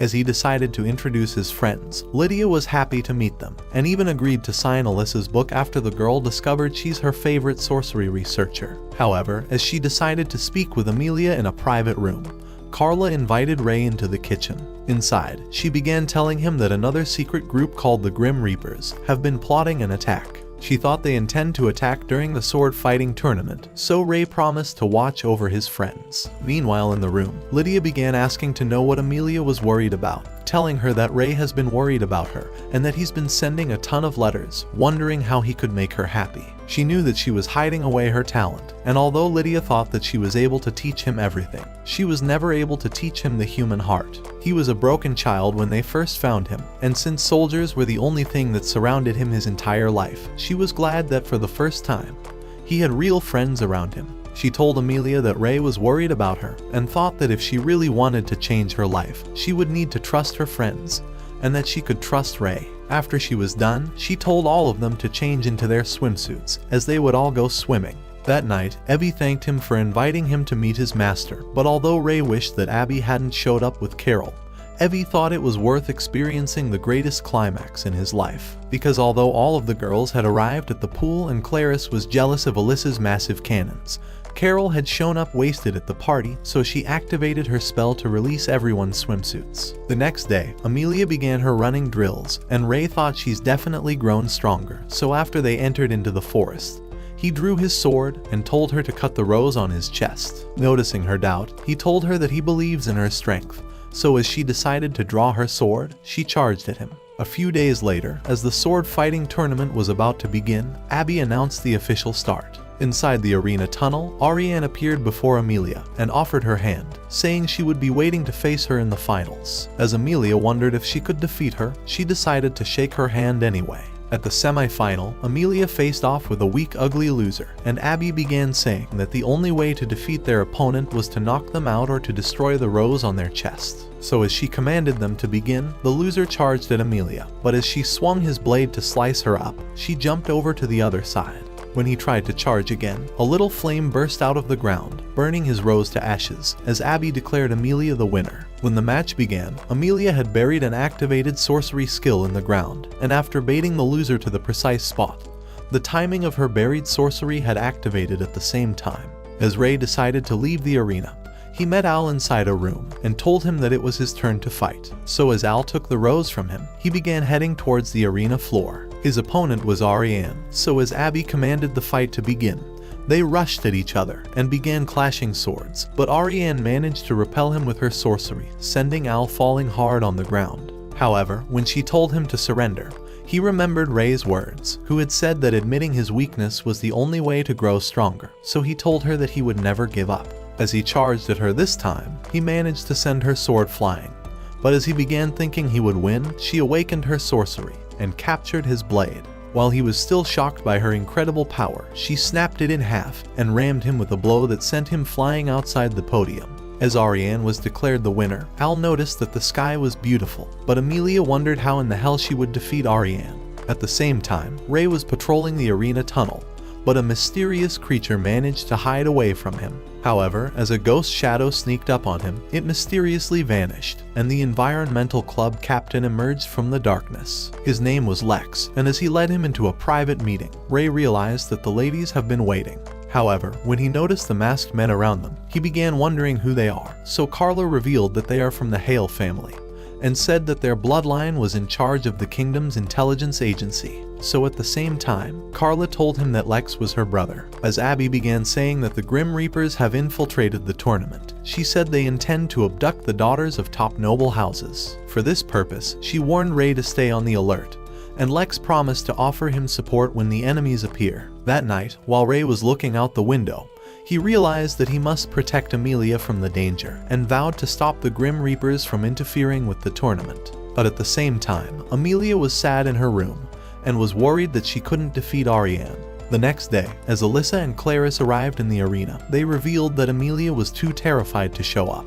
As he decided to introduce his friends, Lydia was happy to meet them, and even agreed to sign Alyssa's book after the girl discovered she's her favorite sorcery researcher. However, as she decided to speak with Amelia in a private room, Carla invited Ray into the kitchen. Inside, she began telling him that another secret group called the Grim Reapers have been plotting an attack. She thought they intend to attack during the sword fighting tournament, so Ray promised to watch over his friends. Meanwhile in the room, Lydia began asking to know what Amelia was worried about, telling her that Ray has been worried about her and that he's been sending a ton of letters, wondering how he could make her happy. She knew that she was hiding away her talent, and although Lydia thought that she was able to teach him everything, she was never able to teach him the human heart. He was a broken child when they first found him, and since soldiers were the only thing that surrounded him his entire life, she was glad that for the first time, he had real friends around him. She told Amelia that Ray was worried about her and thought that if she really wanted to change her life, she would need to trust her friends, and that she could trust Ray. After she was done, she told all of them to change into their swimsuits, as they would all go swimming. That night, Evie thanked him for inviting him to meet his master, but although Ray wished that Abby hadn't showed up with Carol, Evie thought it was worth experiencing the greatest climax in his life. Because although all of the girls had arrived at the pool and Clarice was jealous of Alyssa's massive cannons, Carol had shown up wasted at the party, so she activated her spell to release everyone's swimsuits. The next day, Amelia began her running drills, and Ray thought she's definitely grown stronger, so after they entered into the forest, he drew his sword and told her to cut the rose on his chest. Noticing her doubt, he told her that he believes in her strength, so as she decided to draw her sword, she charged at him. A few days later, as the sword fighting tournament was about to begin, Abby announced the official start. Inside the arena tunnel, Ariane appeared before Amelia and offered her hand, saying she would be waiting to face her in the finals. As Amelia wondered if she could defeat her, she decided to shake her hand anyway. At the semi-final, Amelia faced off with a weak, ugly loser, and Abby began saying that the only way to defeat their opponent was to knock them out or to destroy the rose on their chest. So as she commanded them to begin, the loser charged at Amelia, but as she swung his blade to slice her up, she jumped over to the other side. When he tried to charge again, a little flame burst out of the ground, burning his rose to ashes, as Abby declared Amelia the winner. When the match began, Amelia had buried an activated sorcery skill in the ground, and after baiting the loser to the precise spot, the timing of her buried sorcery had activated at the same time. As Ray decided to leave the arena, he met Al inside a room and told him that it was his turn to fight. So as Al took the rose from him, he began heading towards the arena floor. His opponent was Ariane, so as Abby commanded the fight to begin, they rushed at each other and began clashing swords, but Ariane managed to repel him with her sorcery, sending Al falling hard on the ground. However, when she told him to surrender, he remembered Ray's words, who had said that admitting his weakness was the only way to grow stronger, so he told her that he would never give up. As he charged at her this time, he managed to send her sword flying, but as he began thinking he would win, she awakened her sorcery and captured his blade. While he was still shocked by her incredible power, she snapped it in half and rammed him with a blow that sent him flying outside the podium. As Ariane was declared the winner, Al noticed that the sky was beautiful, but Amelia wondered how in the hell she would defeat Ariane. At the same time, Ray was patrolling the arena tunnel, but a mysterious creature managed to hide away from him. However, as a ghost shadow sneaked up on him, it mysteriously vanished, and the environmental club captain emerged from the darkness. His name was Lex, and as he led him into a private meeting, Ray realized that the ladies have been waiting. However, when he noticed the masked men around them, he began wondering who they are, so Carla revealed that they are from the Hale family, and said that their bloodline was in charge of the kingdom's intelligence agency. So at the same time, Carla told him that Lex was her brother. As Abby began saying that the Grim Reapers have infiltrated the tournament, she said they intend to abduct the daughters of top noble houses. For this purpose, she warned Ray to stay on the alert, and Lex promised to offer him support when the enemies appear. That night, while Ray was looking out the window, he realized that he must protect Amelia from the danger, and vowed to stop the Grim Reapers from interfering with the tournament. But at the same time, Amelia was sad in her room, and was worried that she couldn't defeat Ariane. The next day, as Alyssa and Clarice arrived in the arena, they revealed that Amelia was too terrified to show up,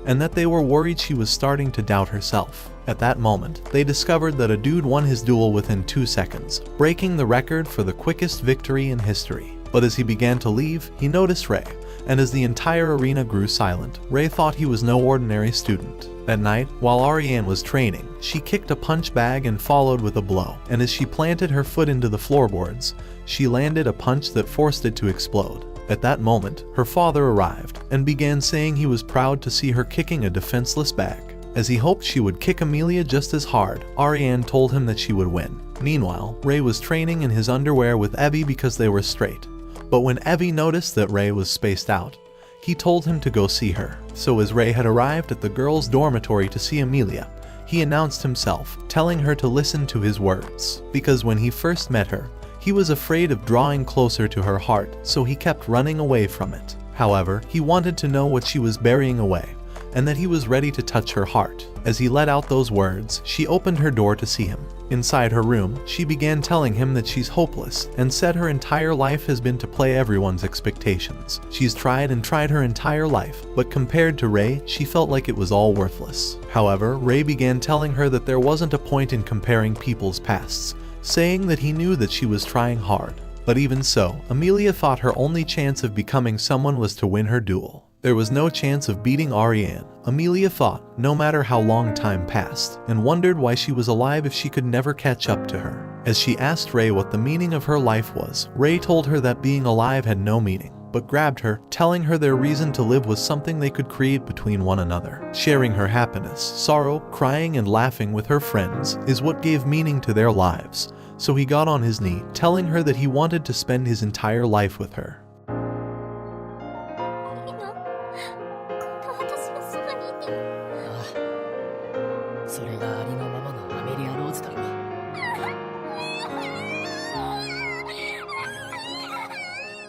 and that they were worried she was starting to doubt herself. At that moment, they discovered that a dude won his duel within 2 seconds, breaking the record for the quickest victory in history. But as he began to leave, he noticed Ray, and as the entire arena grew silent, Ray thought he was no ordinary student. That night, while Ariane was training, she kicked a punch bag and followed with a blow, and as she planted her foot into the floorboards, she landed a punch that forced it to explode. At that moment, her father arrived, and began saying he was proud to see her kicking a defenseless bag. As he hoped she would kick Amelia just as hard, Ariane told him that she would win. Meanwhile, Ray was training in his underwear with Evie because they were straight. But when Evie noticed that Ray was spaced out, he told him to go see her. So as Ray had arrived at the girls' dormitory to see Amelia, he announced himself, telling her to listen to his words. Because when he first met her, he was afraid of drawing closer to her heart, so he kept running away from it. However, he wanted to know what she was burying away, and that he was ready to touch her heart. As he let out those words, she opened her door to see him. Inside her room, she began telling him that she's hopeless, and said her entire life has been to play everyone's expectations. She's tried and tried her entire life, but compared to Rei, she felt like it was all worthless. However, Rei began telling her that there wasn't a point in comparing people's pasts, saying that he knew that she was trying hard. But even so, Amelia thought her only chance of becoming someone was to win her duel. There was no chance of beating Ariane, Amelia thought, no matter how long time passed, and wondered why she was alive if she could never catch up to her. As she asked Rei what the meaning of her life was, Rei told her that being alive had no meaning, but grabbed her, telling her their reason to live was something they could create between one another. Sharing her happiness, sorrow, crying and laughing with her friends is what gave meaning to their lives, so he got on his knee, telling her that he wanted to spend his entire life with her.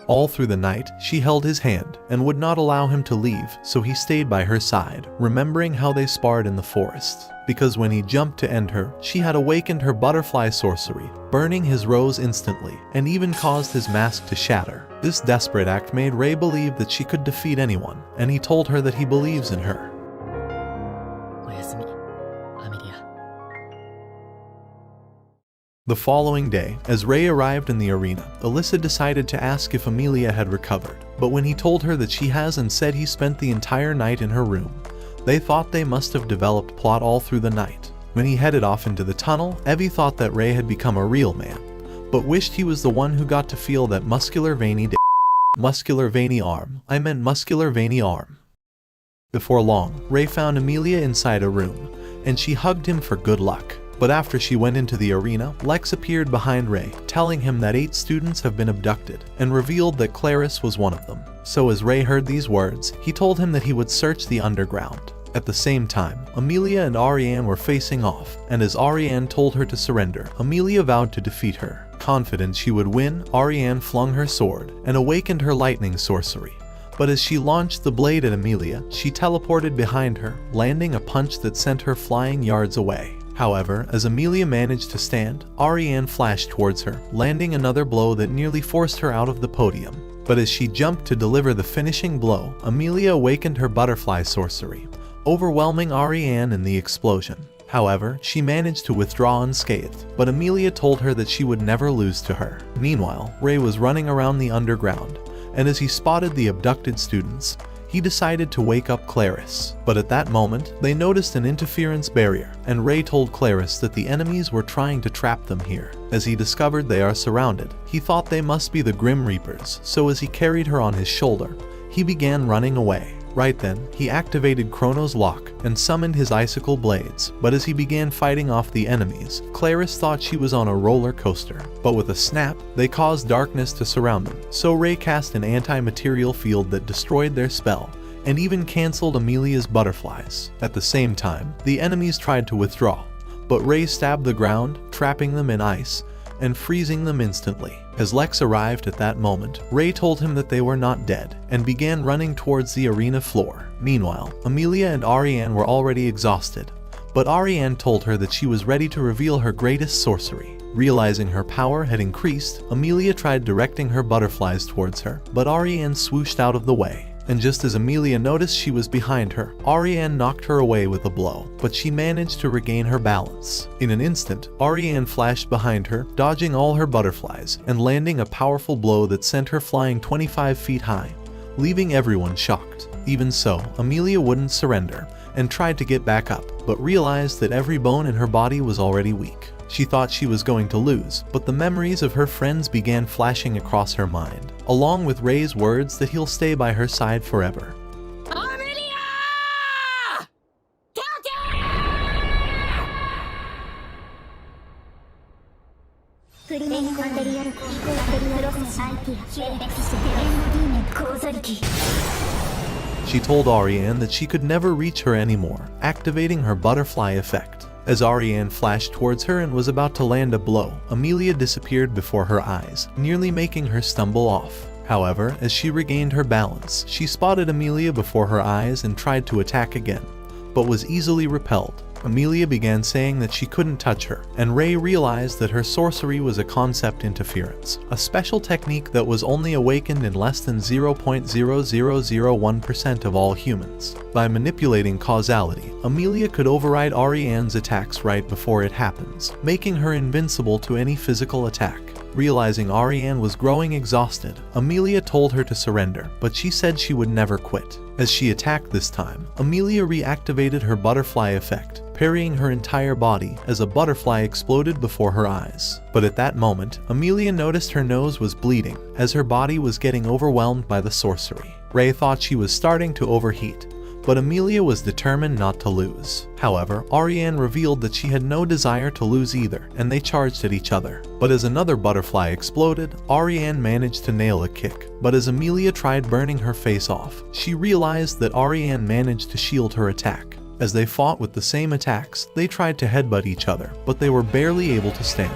All through the night, she held his hand and would not allow him to leave, so he stayed by her side, remembering how they sparred in the forest. Because when he jumped to end her, she had awakened her butterfly sorcery, burning his rose instantly, and even caused his mask to shatter. This desperate act made Rei believe that she could defeat anyone, and he told her that he believes in her. The following day, as Rei arrived in the arena, Alyssa decided to ask if Amelia had recovered, but when he told her that she has and said he spent the entire night in her room, they thought they must have developed plot all through the night. When he headed off into the tunnel, Evie thought that Rei had become a real man, but wished he was the one who got to feel that muscular veiny muscular veiny arm. I meant muscular veiny arm. Before long, Rei found Amelia inside a room, and she hugged him for good luck. But after she went into the arena, Lex appeared behind Rei, telling him that 8 students have been abducted, and revealed that Clarice was one of them. So as Rei heard these words, he told him that he would search the underground. At the same time, Amelia and Ariane were facing off, and as Ariane told her to surrender, Amelia vowed to defeat her. Confident she would win, Ariane flung her sword, and awakened her lightning sorcery. But as she launched the blade at Amelia, she teleported behind her, landing a punch that sent her flying yards away. However, as Amelia managed to stand, Ariane flashed towards her, landing another blow that nearly forced her out of the podium. But as she jumped to deliver the finishing blow, Amelia awakened her butterfly sorcery, overwhelming Ariane in the explosion. However, she managed to withdraw unscathed, but Amelia told her that she would never lose to her. Meanwhile, Rei was running around the underground, and as he spotted the abducted students, he decided to wake up Clarice. But at that moment, they noticed an interference barrier, and Rei told Clarice that the enemies were trying to trap them here. As he discovered they are surrounded, he thought they must be the Grim Reapers, so as he carried her on his shoulder, he began running away. Right then, he activated Chrono's lock and summoned his icicle blades, but as he began fighting off the enemies, Clarice thought she was on a roller coaster. But with a snap, they caused darkness to surround them, so Rei cast an anti-material field that destroyed their spell, and even cancelled Amelia's butterflies. At the same time, the enemies tried to withdraw, but Rei stabbed the ground, trapping them in ice, and freezing them instantly. As Lex arrived at that moment, Rei told him that they were not dead, and began running towards the arena floor. Meanwhile, Amelia and Ariane were already exhausted, but Ariane told her that she was ready to reveal her greatest sorcery. Realizing her power had increased, Amelia tried directing her butterflies towards her, but Ariane swooshed out of the way. And just as Amelia noticed she was behind her, Ariane knocked her away with a blow, but she managed to regain her balance. In an instant, Ariane flashed behind her, dodging all her butterflies, and landing a powerful blow that sent her flying 25 feet high, leaving everyone shocked. Even so, Amelia wouldn't surrender, and tried to get back up, but realized that every bone in her body was already weak. She thought she was going to lose, but the memories of her friends began flashing across her mind, along with Rei's words that he'll stay by her side forever. She told Ariane that she could never reach her anymore, activating her butterfly effect. As Ariane flashed towards her and was about to land a blow, Amelia disappeared before her eyes, nearly making her stumble off. However, as she regained her balance, she spotted Amelia before her eyes and tried to attack again, but was easily repelled. Amelia began saying that she couldn't touch her, and Ray realized that her sorcery was a concept interference, a special technique that was only awakened in less than 0.0001% of all humans. By manipulating causality, Amelia could override Ariane's attacks right before it happens, making her invincible to any physical attack. Realizing Ariane was growing exhausted, Amelia told her to surrender, but she said she would never quit. As she attacked this time, Amelia reactivated her butterfly effect, parrying her entire body as a butterfly exploded before her eyes. But at that moment, Amelia noticed her nose was bleeding, as her body was getting overwhelmed by the sorcery. Ray thought she was starting to overheat, but Amelia was determined not to lose. However, Ariane revealed that she had no desire to lose either, and they charged at each other. But as another butterfly exploded, Ariane managed to nail a kick. But as Amelia tried burning her face off, she realized that Ariane managed to shield her attack. As they fought with the same attacks, they tried to headbutt each other, but they were barely able to stand.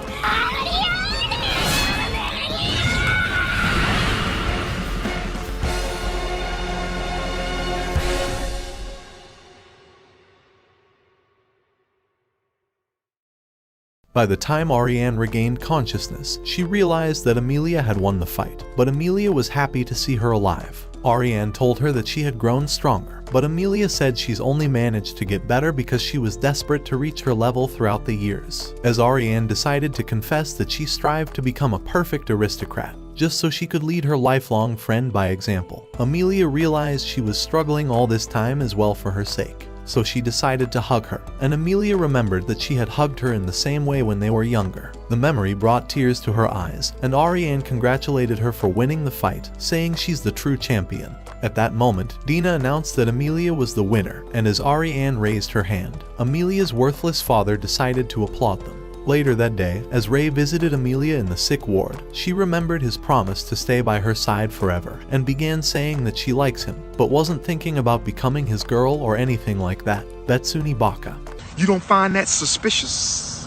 By the time Ariane regained consciousness, she realized that Amelia had won the fight, but Amelia was happy to see her alive. Ariane told her that she had grown stronger, but Amelia said she's only managed to get better because she was desperate to reach her level throughout the years. As Ariane decided to confess that she strived to become a perfect aristocrat, just so she could lead her lifelong friend by example, Amelia realized she was struggling all this time as well for her sake. So she decided to hug her, and Amelia remembered that she had hugged her in the same way when they were younger. The memory brought tears to her eyes, and Ariane congratulated her for winning the fight, saying she's the true champion. At that moment, Dina announced that Amelia was the winner, and as Ariane raised her hand, Amelia's worthless father decided to applaud them. Later that day, as Ray visited Amelia in the sick ward, she remembered his promise to stay by her side forever and began saying that she likes him, but wasn't thinking about becoming his girl or anything like that. Betsuni Baka. You don't find that suspicious?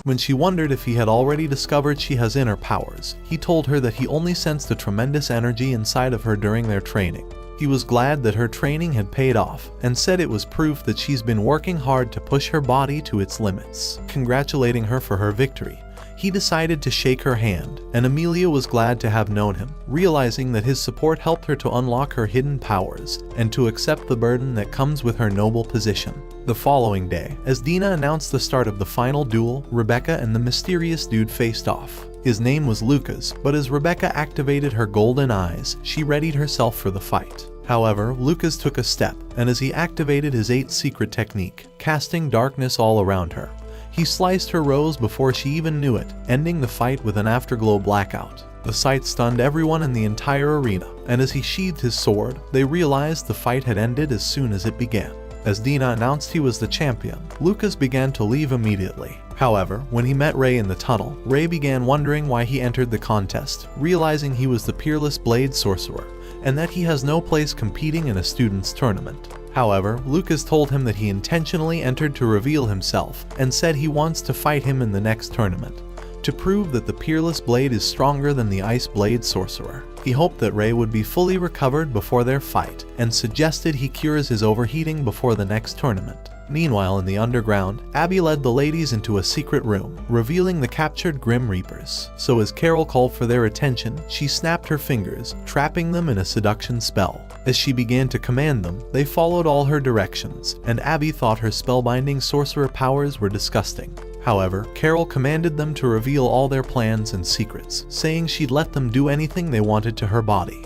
When she wondered if he had already discovered she has inner powers, he told her that he only sensed a tremendous energy inside of her during their training. He was glad that her training had paid off, and said it was proof that she's been working hard to push her body to its limits. Congratulating her for her victory, he decided to shake her hand, and Amelia was glad to have known him, realizing that his support helped her to unlock her hidden powers, and to accept the burden that comes with her noble position. The following day, as Dina announced the start of the final duel, Rebecca and the mysterious dude faced off. His name was Lucas, but as Rebecca activated her golden eyes, she readied herself for the fight. However, Lucas took a step, and as he activated his 8 secret technique, casting darkness all around her, he sliced her rose before she even knew it, ending the fight with an afterglow blackout. The sight stunned everyone in the entire arena, and as he sheathed his sword, they realized the fight had ended as soon as it began. As Dina announced he was the champion, Lucas began to leave immediately. However, when he met Ray in the tunnel, Ray began wondering why he entered the contest, realizing he was the peerless blade sorcerer, and that he has no place competing in a student's tournament. However, Lucas told him that he intentionally entered to reveal himself, and said he wants to fight him in the next tournament, to prove that the peerless blade is stronger than the ice blade sorcerer. He hoped that Ray would be fully recovered before their fight, and suggested he cures his overheating before the next tournament. Meanwhile, in the underground, Abby led the ladies into a secret room, revealing the captured Grim Reapers. So as Carol called for their attention, she snapped her fingers, trapping them in a seduction spell. As she began to command them, they followed all her directions, and Abby thought her spellbinding sorcerer powers were disgusting. However, Carol commanded them to reveal all their plans and secrets, saying she'd let them do anything they wanted to her body.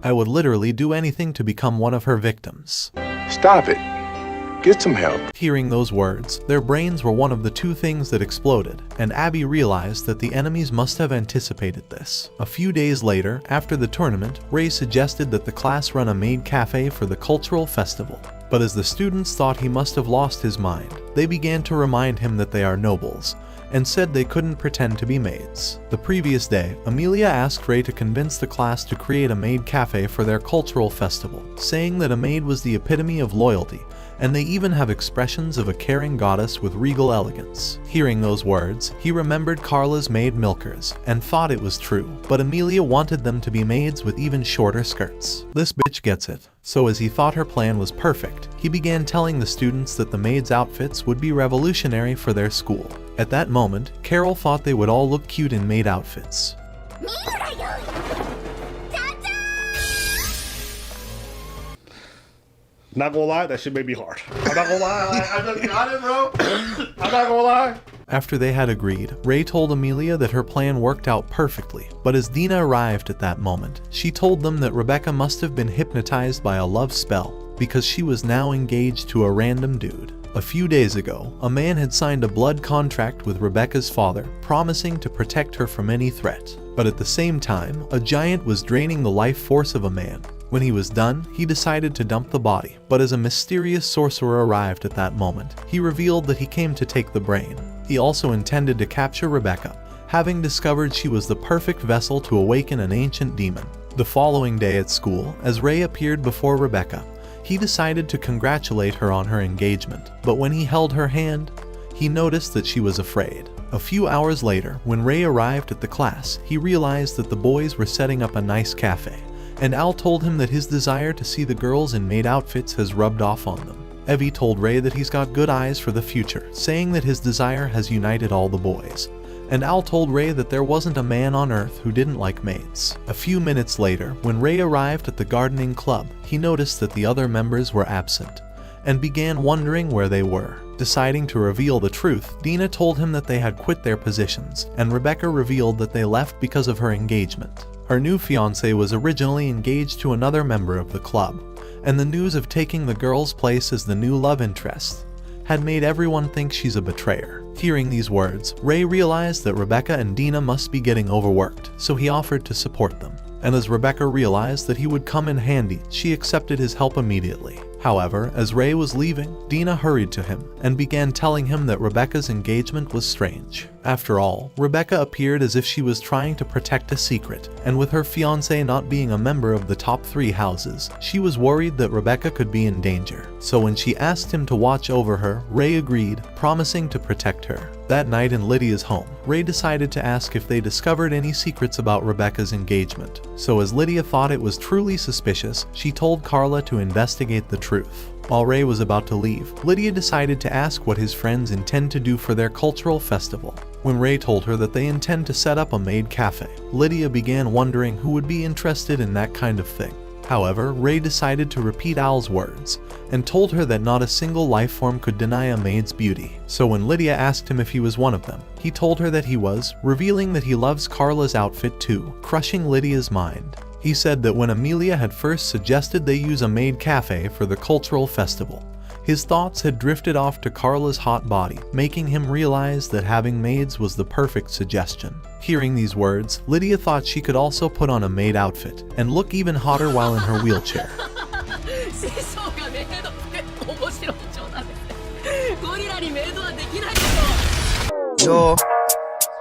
I would literally do anything to become one of her victims. Stop it. Get some help. Hearing those words, their brains were one of the 2 things that exploded, and Abby realized that the enemies must have anticipated this. A few days later, after the tournament, Ray suggested that the class run a maid cafe for the cultural festival. But as the students thought he must have lost his mind, they began to remind him that they are nobles, and said they couldn't pretend to be maids. The previous day, Amelia asked Ray to convince the class to create a maid cafe for their cultural festival, saying that a maid was the epitome of loyalty, and they even have expressions of a caring goddess with regal elegance. Hearing those words, he remembered Carla's maid milkers and thought it was true, but Amelia wanted them to be maids with even shorter skirts. This bitch gets it. So as he thought her plan was perfect, he began telling the students that the maids' outfits would be revolutionary for their school. At that moment, Carol thought they would all look cute in maid outfits. Not gonna lie, that shit made me hard. I'm not gonna lie, I just got it, bro. I'm not gonna lie. After they had agreed, Ray told Amelia that her plan worked out perfectly, but as Dina arrived at that moment, she told them that Rebecca must have been hypnotized by a love spell because she was now engaged to a random dude. A few days ago, a man had signed a blood contract with Rebecca's father, promising to protect her from any threat. But at the same time, a giant was draining the life force of a man. When he was done, he decided to dump the body, but as a mysterious sorcerer arrived at that moment, he revealed that he came to take the brain. He also intended to capture Rebecca, having discovered she was the perfect vessel to awaken an ancient demon. The following day at school, as Ray appeared before Rebecca, he decided to congratulate her on her engagement, but when he held her hand, he noticed that she was afraid. A few hours later, when Ray arrived at the class, he realized that the boys were setting up a nice cafe, and Al told him that his desire to see the girls in maid outfits has rubbed off on them. Evie told Ray that he's got good eyes for the future, saying that his desire has united all the boys. And Al told Ray that there wasn't a man on Earth who didn't like maids. A few minutes later, when Ray arrived at the gardening club, he noticed that the other members were absent, and began wondering where they were. Deciding to reveal the truth, Dina told him that they had quit their positions, and Rebecca revealed that they left because of her engagement. Her new fiancé was originally engaged to another member of the club, and the news of taking the girl's place as the new love interest had made everyone think she's a betrayer. Hearing these words, Ray realized that Rebecca and Dina must be getting overworked, so he offered to support them. And as Rebecca realized that he would come in handy, she accepted his help immediately. However, as Ray was leaving, Dina hurried to him and began telling him that Rebecca's engagement was strange. After all, Rebecca appeared as if she was trying to protect a secret, and with her fiancé not being a member of the top 3 houses, she was worried that Rebecca could be in danger. So when she asked him to watch over her, Ray agreed, promising to protect her. That night in Lydia's home, Ray decided to ask if they discovered any secrets about Rebecca's engagement. So as Lydia thought it was truly suspicious, she told Carla to investigate the truth. While Ray was about to leave, Lydia decided to ask what his friends intend to do for their cultural festival. When Ray told her that they intend to set up a maid cafe, Lydia began wondering who would be interested in that kind of thing. However, Ray decided to repeat Al's words, and told her that not a single life form could deny a maid's beauty. So when Lydia asked him if he was one of them, he told her that he was, revealing that he loves Carla's outfit too, crushing Lydia's mind. He said that when Amelia had first suggested they use a maid cafe for the cultural festival, his thoughts had drifted off to Carla's hot body, making him realize that having maids was the perfect suggestion. Hearing these words, Lydia thought she could also put on a maid outfit and look even hotter while in her wheelchair. Yo,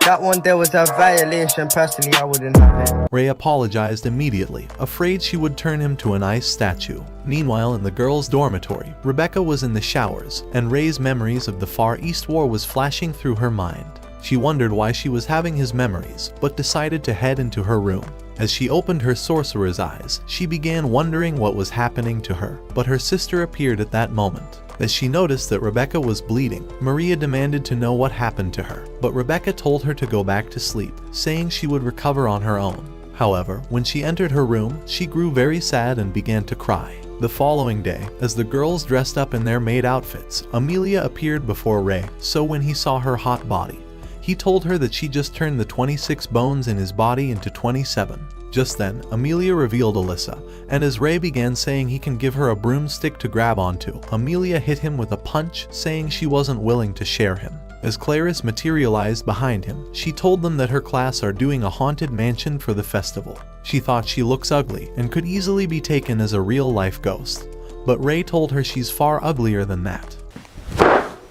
that one there was a violation. Personally, I wouldn't have it. Ray apologized immediately, afraid she would turn him to an ice statue. Meanwhile, in the girls' dormitory, Rebecca was in the showers, and Ray's memories of the Far East War was flashing through her mind. She wondered why she was having his memories, but decided to head into her room. As she opened her sorcerer's eyes, she began wondering what was happening to her, but her sister appeared at that moment. As she noticed that Rebecca was bleeding, Maria demanded to know what happened to her, but Rebecca told her to go back to sleep, saying she would recover on her own. However, when she entered her room, she grew very sad and began to cry. The following day, as the girls dressed up in their maid outfits, Amelia appeared before Ray, so when he saw her hot body, he told her that she just turned the 26 bones in his body into 27. Just then, Amelia revealed Alyssa, and as Ray began saying he can give her a broomstick to grab onto, Amelia hit him with a punch, saying she wasn't willing to share him. As Clarice materialized behind him, she told them that her class are doing a haunted mansion for the festival. She thought she looks ugly and could easily be taken as a real-life ghost, but Ray told her she's far uglier than that.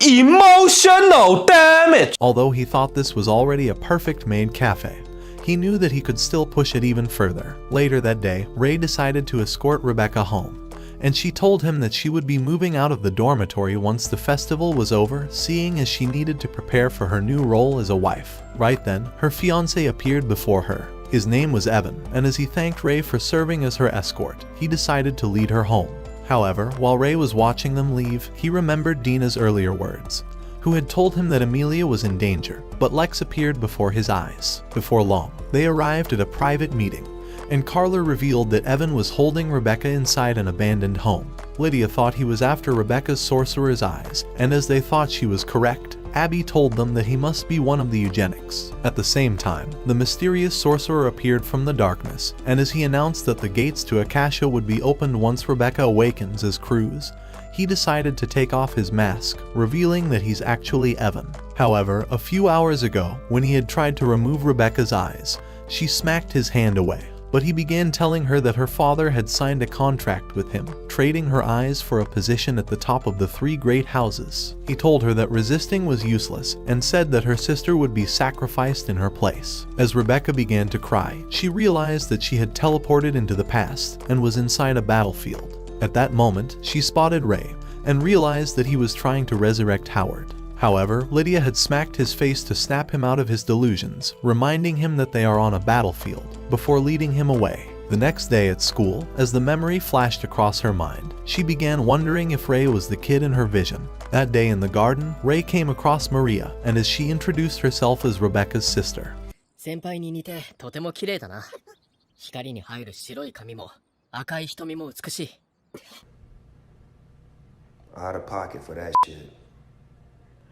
Emotional damage! Although he thought this was already a perfect made cafe, he knew that he could still push it even further. Later that day, Ray decided to escort Rebecca home, and she told him that she would be moving out of the dormitory once the festival was over, seeing as she needed to prepare for her new role as a wife. Right then, her fiancé appeared before her. His name was Evan, and as he thanked Ray for serving as her escort, he decided to lead her home. However, while Ray was watching them leave, he remembered Dina's earlier words, who had told him that Amelia was in danger, but Lex appeared before his eyes. Before long, they arrived at a private meeting, and Carla revealed that Evan was holding Rebecca inside an abandoned home. Lydia thought he was after Rebecca's sorcerer's eyes, and as they thought she was correct, Abby told them that he must be one of the eugenics. At the same time, the mysterious sorcerer appeared from the darkness, and as he announced that the gates to Acacia would be opened once Rebecca awakens as Cruz, he decided to take off his mask, revealing that he's actually Evan. However, a few hours ago, when he had tried to remove Rebecca's eyes, she smacked his hand away. But he began telling her that her father had signed a contract with him, trading her eyes for a position at the top of the 3 great houses. He told her that resisting was useless and said that her sister would be sacrificed in her place. As Rebecca began to cry, she realized that she had teleported into the past and was inside a battlefield. At that moment, she spotted Ray and realized that he was trying to resurrect Howard. However, Lydia had smacked his face to snap him out of his delusions, reminding him that they are on a battlefield, before leading him away. The next day at school, as the memory flashed across her mind, she began wondering if Ray was the kid in her vision. That day in the garden, Ray came across Maria, and as she introduced herself as Rebecca's sister. 先輩に似てとても綺麗だな。光に入る白い髪も赤い瞳も美しい。Out of pocket for that shit.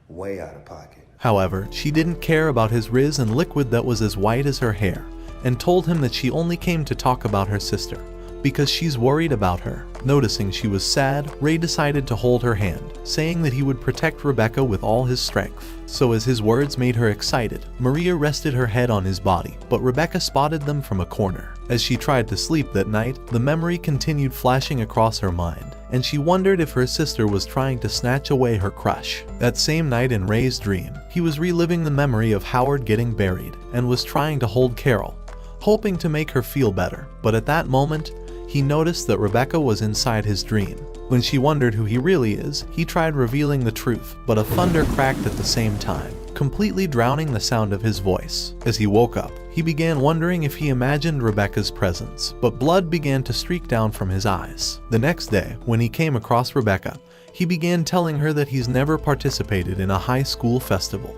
Way out of pocket. However, she didn't care about his riz and liquid that was as white as her hair, and told him that she only came to talk about her sister, because she's worried about her. Noticing she was sad, Ray decided to hold her hand, saying that he would protect Rebecca with all his strength. So as his words made her excited, Maria rested her head on his body, but Rebecca spotted them from a corner. As she tried to sleep that night, the memory continued flashing across her mind, and she wondered if her sister was trying to snatch away her crush. That same night in Ray's dream, he was reliving the memory of Howard getting buried, and was trying to hold Carol, hoping to make her feel better. But at that moment, he noticed that Rebecca was inside his dream. When she wondered who he really is, he tried revealing the truth, but a thunder cracked at the same time, completely drowning the sound of his voice. As he woke up, he began wondering if he imagined Rebecca's presence, but blood began to streak down from his eyes. The next day, when he came across Rebecca, he began telling her that he's never participated in a high school festival.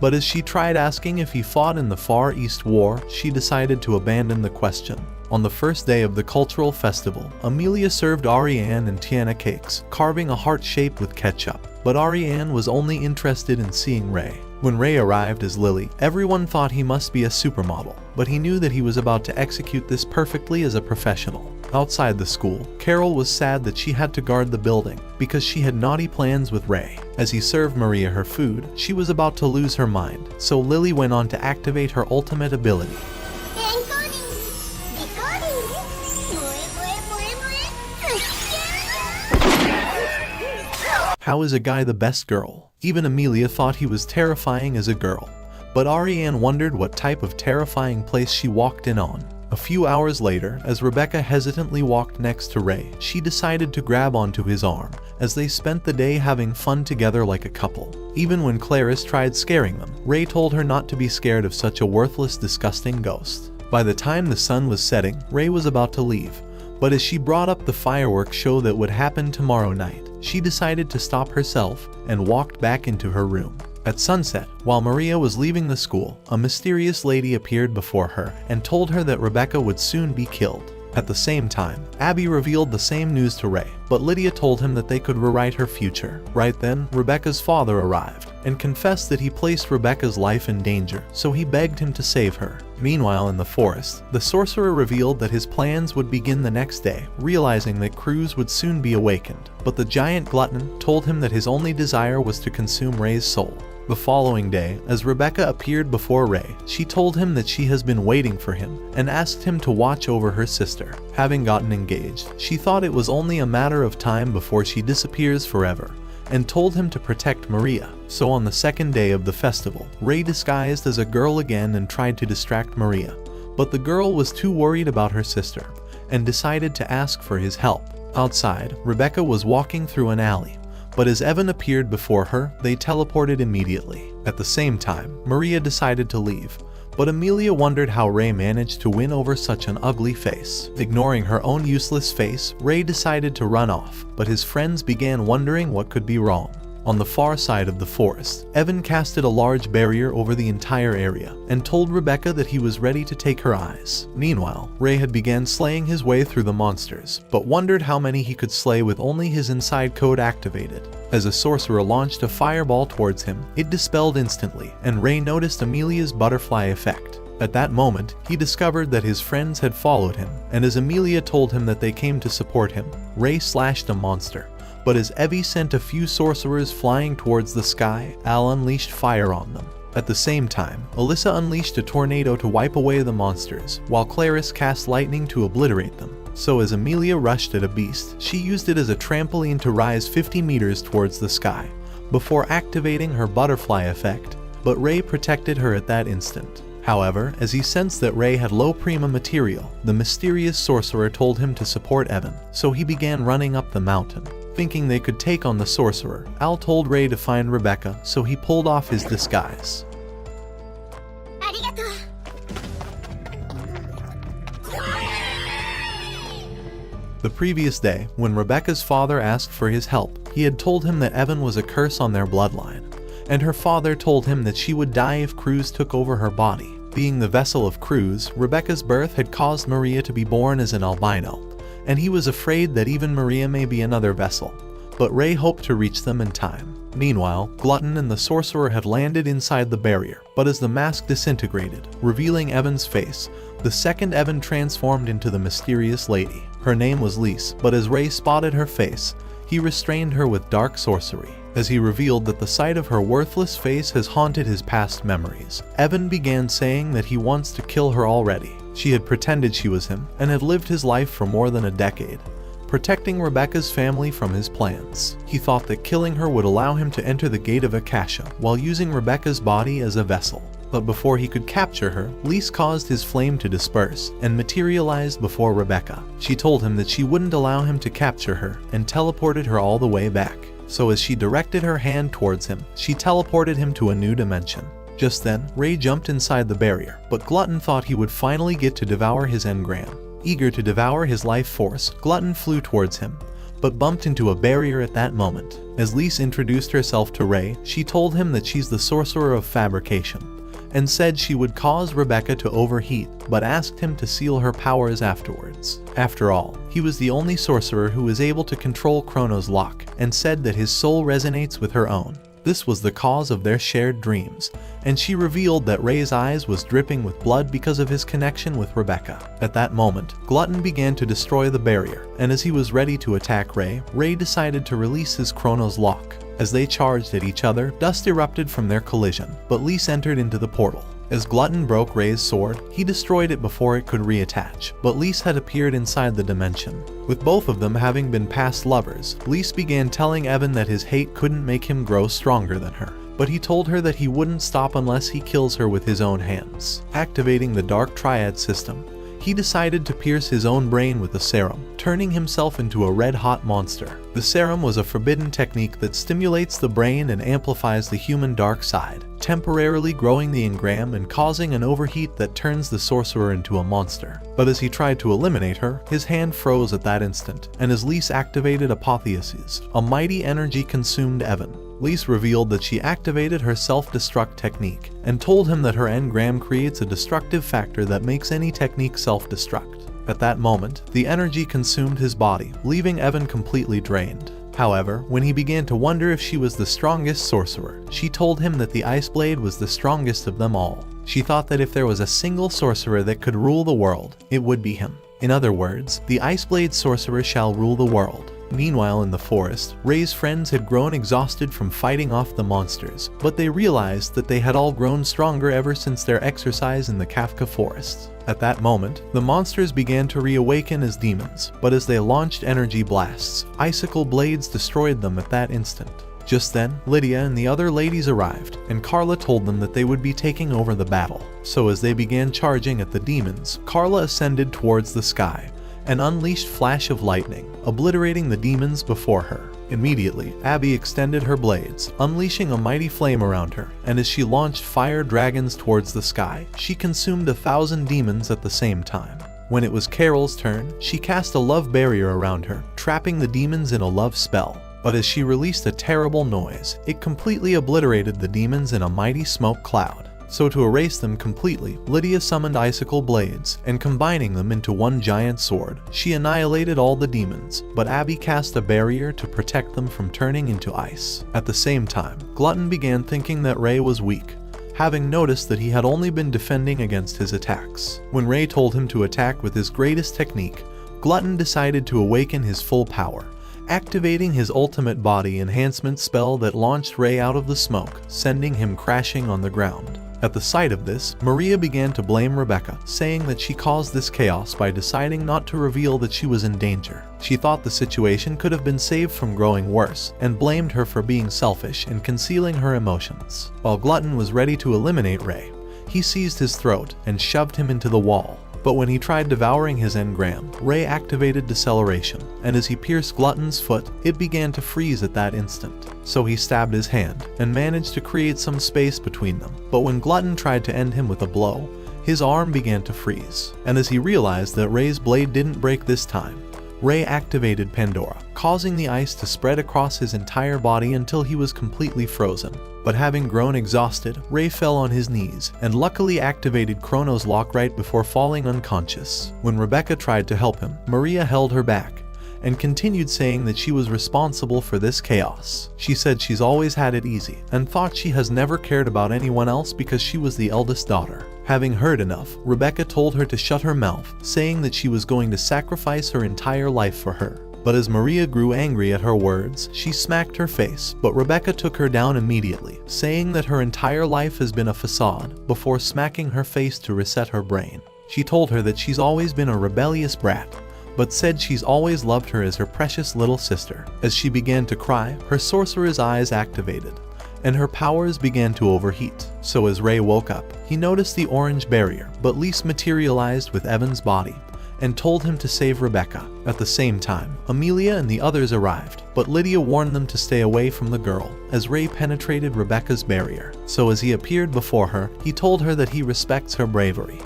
But as she tried asking if he fought in the Far East War, she decided to abandon the question. On the first day of the cultural festival, Amelia served Ariane and Tiana cakes, carving a heart shape with ketchup. But Ariane was only interested in seeing Ray. When Ray arrived as Lily, everyone thought he must be a supermodel, but he knew that he was about to execute this perfectly as a professional. Outside the school, Carol was sad that she had to guard the building because she had naughty plans with Ray. As he served Maria her food, she was about to lose her mind, so Lily went on to activate her ultimate ability. How is a guy the best girl? Even Amelia thought he was terrifying as a girl, but Ariane wondered what type of terrifying place she walked in on. A few hours later, as Rebecca hesitantly walked next to Ray, she decided to grab onto his arm, as they spent the day having fun together like a couple. Even when Clarice tried scaring them, Ray told her not to be scared of such a worthless, disgusting ghost. By the time the sun was setting, Ray was about to leave, but as she brought up the fireworks show that would happen tomorrow night, she decided to stop herself and walked back into her room. At sunset, while Maria was leaving the school, a mysterious lady appeared before her and told her that Rebecca would soon be killed. At the same time, Abby revealed the same news to Ray, but Lydia told him that they could rewrite her future. Right then, Rebecca's father arrived and confessed that he placed Rebecca's life in danger, so he begged him to save her. Meanwhile, in the forest, the sorcerer revealed that his plans would begin the next day, realizing that Cruz would soon be awakened. But the giant glutton told him that his only desire was to consume Ray's soul. The following day, as Rebecca appeared before Ray, she told him that she has been waiting for him and asked him to watch over her sister. Having gotten engaged, she thought it was only a matter of time before she disappears forever, and told him to protect Maria. So on the second day of the festival, Ray disguised as a girl again and tried to distract Maria, but the girl was too worried about her sister and decided to ask for his help. Outside, Rebecca was walking through an alley, but as Evan appeared before her, they teleported immediately. At the same time, Maria decided to leave, but Amelia wondered how Ray managed to win over such an ugly face. Ignoring her own useless face, Ray decided to run off, but his friends began wondering what could be wrong. On the far side of the forest, Evan casted a large barrier over the entire area and told Rebecca that he was ready to take her eyes. Meanwhile, Ray had began slaying his way through the monsters, but wondered how many he could slay with only his inside code activated. As a sorcerer launched a fireball towards him, it dispelled instantly, and Ray noticed Amelia's butterfly effect. At that moment, he discovered that his friends had followed him, and as Amelia told him that they came to support him, Ray slashed a monster. But as Evie sent a few sorcerers flying towards the sky, Al unleashed fire on them. At the same time, Alyssa unleashed a tornado to wipe away the monsters, while Clarice cast lightning to obliterate them. So as Amelia rushed at a beast, she used it as a trampoline to rise 50 meters towards the sky, before activating her butterfly effect, but Ray protected her at that instant. However, as he sensed that Ray had low prima material, the mysterious sorcerer told him to support Evan, so he began running up the mountain. Thinking they could take on the sorcerer, Al told Ray to find Rebecca, so he pulled off his disguise. The previous day, when Rebecca's father asked for his help, he had told him that Evan was a curse on their bloodline, and her father told him that she would die if Cruz took over her body. Being the vessel of Cruz, Rebecca's birth had caused Maria to be born as an albino, and he was afraid that even Maria may be another vessel, but Ray hoped to reach them in time. Meanwhile, Glutton and the sorcerer had landed inside the barrier, but as the mask disintegrated, revealing Evan's face, the second Evan transformed into the mysterious lady. Her name was Lise, but as Ray spotted her face, he restrained her with dark sorcery. As he revealed that the sight of her worthless face has haunted his past memories, Evan began saying that he wants to kill her already. She had pretended she was him and had lived his life for more than a decade, protecting Rebecca's family from his plans. He thought that killing her would allow him to enter the gate of Akasha while using Rebecca's body as a vessel. But before he could capture her, Lise caused his flame to disperse and materialized before Rebecca. She told him that she wouldn't allow him to capture her and teleported her all the way back. So as she directed her hand towards him, she teleported him to a new dimension. Just then, Ray jumped inside the barrier, but Glutton thought he would finally get to devour his engram. Eager to devour his life force, Glutton flew towards him, but bumped into a barrier at that moment. As Lise introduced herself to Ray, she told him that she's the sorcerer of fabrication, and said she would cause Rebecca to overheat, but asked him to seal her powers afterwards. After all, he was the only sorcerer who was able to control Chrono's lock, and said that his soul resonates with her own. This was the cause of their shared dreams, and she revealed that Ray's eyes was dripping with blood because of his connection with Rebecca. At that moment, Glutton began to destroy the barrier, and as he was ready to attack Ray, Ray decided to release his Chrono's lock. As they charged at each other, dust erupted from their collision, but Lise entered into the portal. As Glutton broke Ray's sword, he destroyed it before it could reattach, but Lise had appeared inside the dimension. With both of them having been past lovers, Lise began telling Evan that his hate couldn't make him grow stronger than her, but he told her that he wouldn't stop unless he kills her with his own hands. Activating the Dark Triad system, he decided to pierce his own brain with a serum, turning himself into a red-hot monster. The serum was a forbidden technique that stimulates the brain and amplifies the human dark side, temporarily growing the engram and causing an overheat that turns the sorcerer into a monster. But as he tried to eliminate her, his hand froze at that instant, and as Lise activated Apotheosis, a mighty energy consumed Evan. Lise revealed that she activated her self-destruct technique, and told him that her engram creates a destructive factor that makes any technique self-destruct. At that moment, the energy consumed his body, leaving Evan completely drained. However, when he began to wonder if she was the strongest sorcerer, she told him that the Ice Blade was the strongest of them all. She thought that if there was a single sorcerer that could rule the world, it would be him. In other words, the Ice Blade sorcerer shall rule the world. Meanwhile in the forest, Ray's friends had grown exhausted from fighting off the monsters, but they realized that they had all grown stronger ever since their exercise in the Kafka forests. At that moment, the monsters began to reawaken as demons, but as they launched energy blasts, icicle blades destroyed them at that instant. Just then, Lydia and the other ladies arrived, and Carla told them that they would be taking over the battle. So as they began charging at the demons, Carla ascended towards the sky and unleashed flash of lightning, obliterating the demons before her. Immediately, Abby extended her blades, unleashing a mighty flame around her, and as she launched fire dragons towards the sky, she consumed 1,000 demons at the same time. When it was Carol's turn, she cast a love barrier around her, trapping the demons in a love spell. But as she released a terrible noise, it completely obliterated the demons in a mighty smoke cloud. So to erase them completely, Lydia summoned icicle blades, and combining them into one giant sword, she annihilated all the demons, but Abby cast a barrier to protect them from turning into ice. At the same time, Glutton began thinking that Ray was weak, having noticed that he had only been defending against his attacks. When Ray told him to attack with his greatest technique, Glutton decided to awaken his full power, activating his ultimate body enhancement spell that launched Ray out of the smoke, sending him crashing on the ground. At the sight of this, Maria began to blame Rebecca, saying that she caused this chaos by deciding not to reveal that she was in danger. She thought the situation could have been saved from growing worse, and blamed her for being selfish and concealing her emotions. While Glutton was ready to eliminate Ray, he seized his throat and shoved him into the wall. But when he tried devouring his engram, Ray activated deceleration, and as he pierced Glutton's foot, it began to freeze at that instant. So he stabbed his hand, and managed to create some space between them. But when Glutton tried to end him with a blow, his arm began to freeze. And as he realized that Ray's blade didn't break this time, Ray activated Pandora, causing the ice to spread across his entire body until he was completely frozen. But having grown exhausted, Ray fell on his knees, and luckily activated Chrono's lock right before falling unconscious. When Rebecca tried to help him, Maria held her back, and continued saying that she was responsible for this chaos. She said she's always had it easy, and thought she has never cared about anyone else because she was the eldest daughter. Having heard enough, Rebecca told her to shut her mouth, saying that she was going to sacrifice her entire life for her. But as Maria grew angry at her words, she smacked her face, but Rebecca took her down immediately, saying that her entire life has been a facade, before smacking her face to reset her brain. She told her that she's always been a rebellious brat, but said she's always loved her as her precious little sister. As she began to cry, her sorcerer's eyes activated, and her powers began to overheat. So as Ray woke up, he noticed the orange barrier, but Lise materialized with Evan's body, and told him to save Rebecca. At the same time, Amelia and the others arrived, but Lydia warned them to stay away from the girl, as Ray penetrated Rebecca's barrier. So as he appeared before her, he told her that he respects her bravery.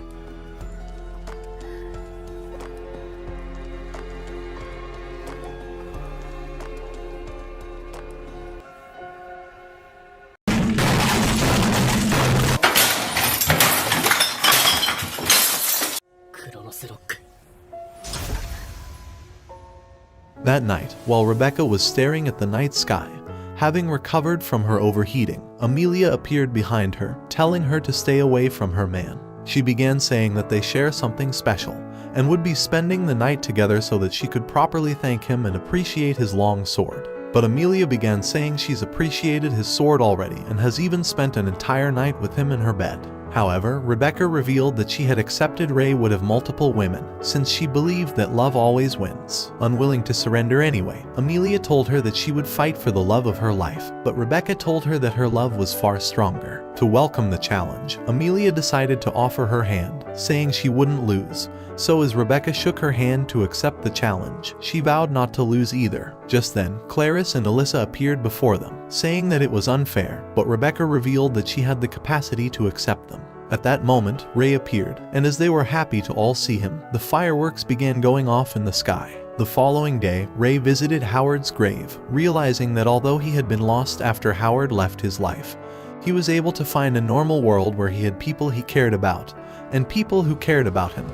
That night, while Rebecca was staring at the night sky, having recovered from her overheating, Amelia appeared behind her, telling her to stay away from her man. She began saying that they share something special, and would be spending the night together so that she could properly thank him and appreciate his long sword. But Amelia began saying she's appreciated his sword already and has even spent an entire night with him in her bed. However, Rebecca revealed that she had accepted Ray would have multiple women, since she believed that love always wins. Unwilling to surrender anyway, Amelia told her that she would fight for the love of her life, but Rebecca told her that her love was far stronger. To welcome the challenge, Amelia decided to offer her hand, saying she wouldn't lose. So as Rebecca shook her hand to accept the challenge, she vowed not to lose either. Just then, Clarice and Alyssa appeared before them, saying that it was unfair, but Rebecca revealed that she had the capacity to accept them. At that moment, Ray appeared, and as they were happy to all see him, the fireworks began going off in the sky. The following day, Ray visited Howard's grave, realizing that although he had been lost after Howard left his life, he was able to find a normal world where he had people he cared about, and people who cared about him.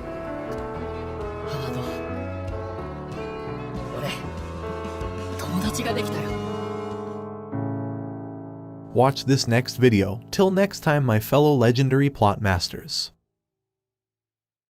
Watch this next video. Till next time, my fellow legendary plot masters.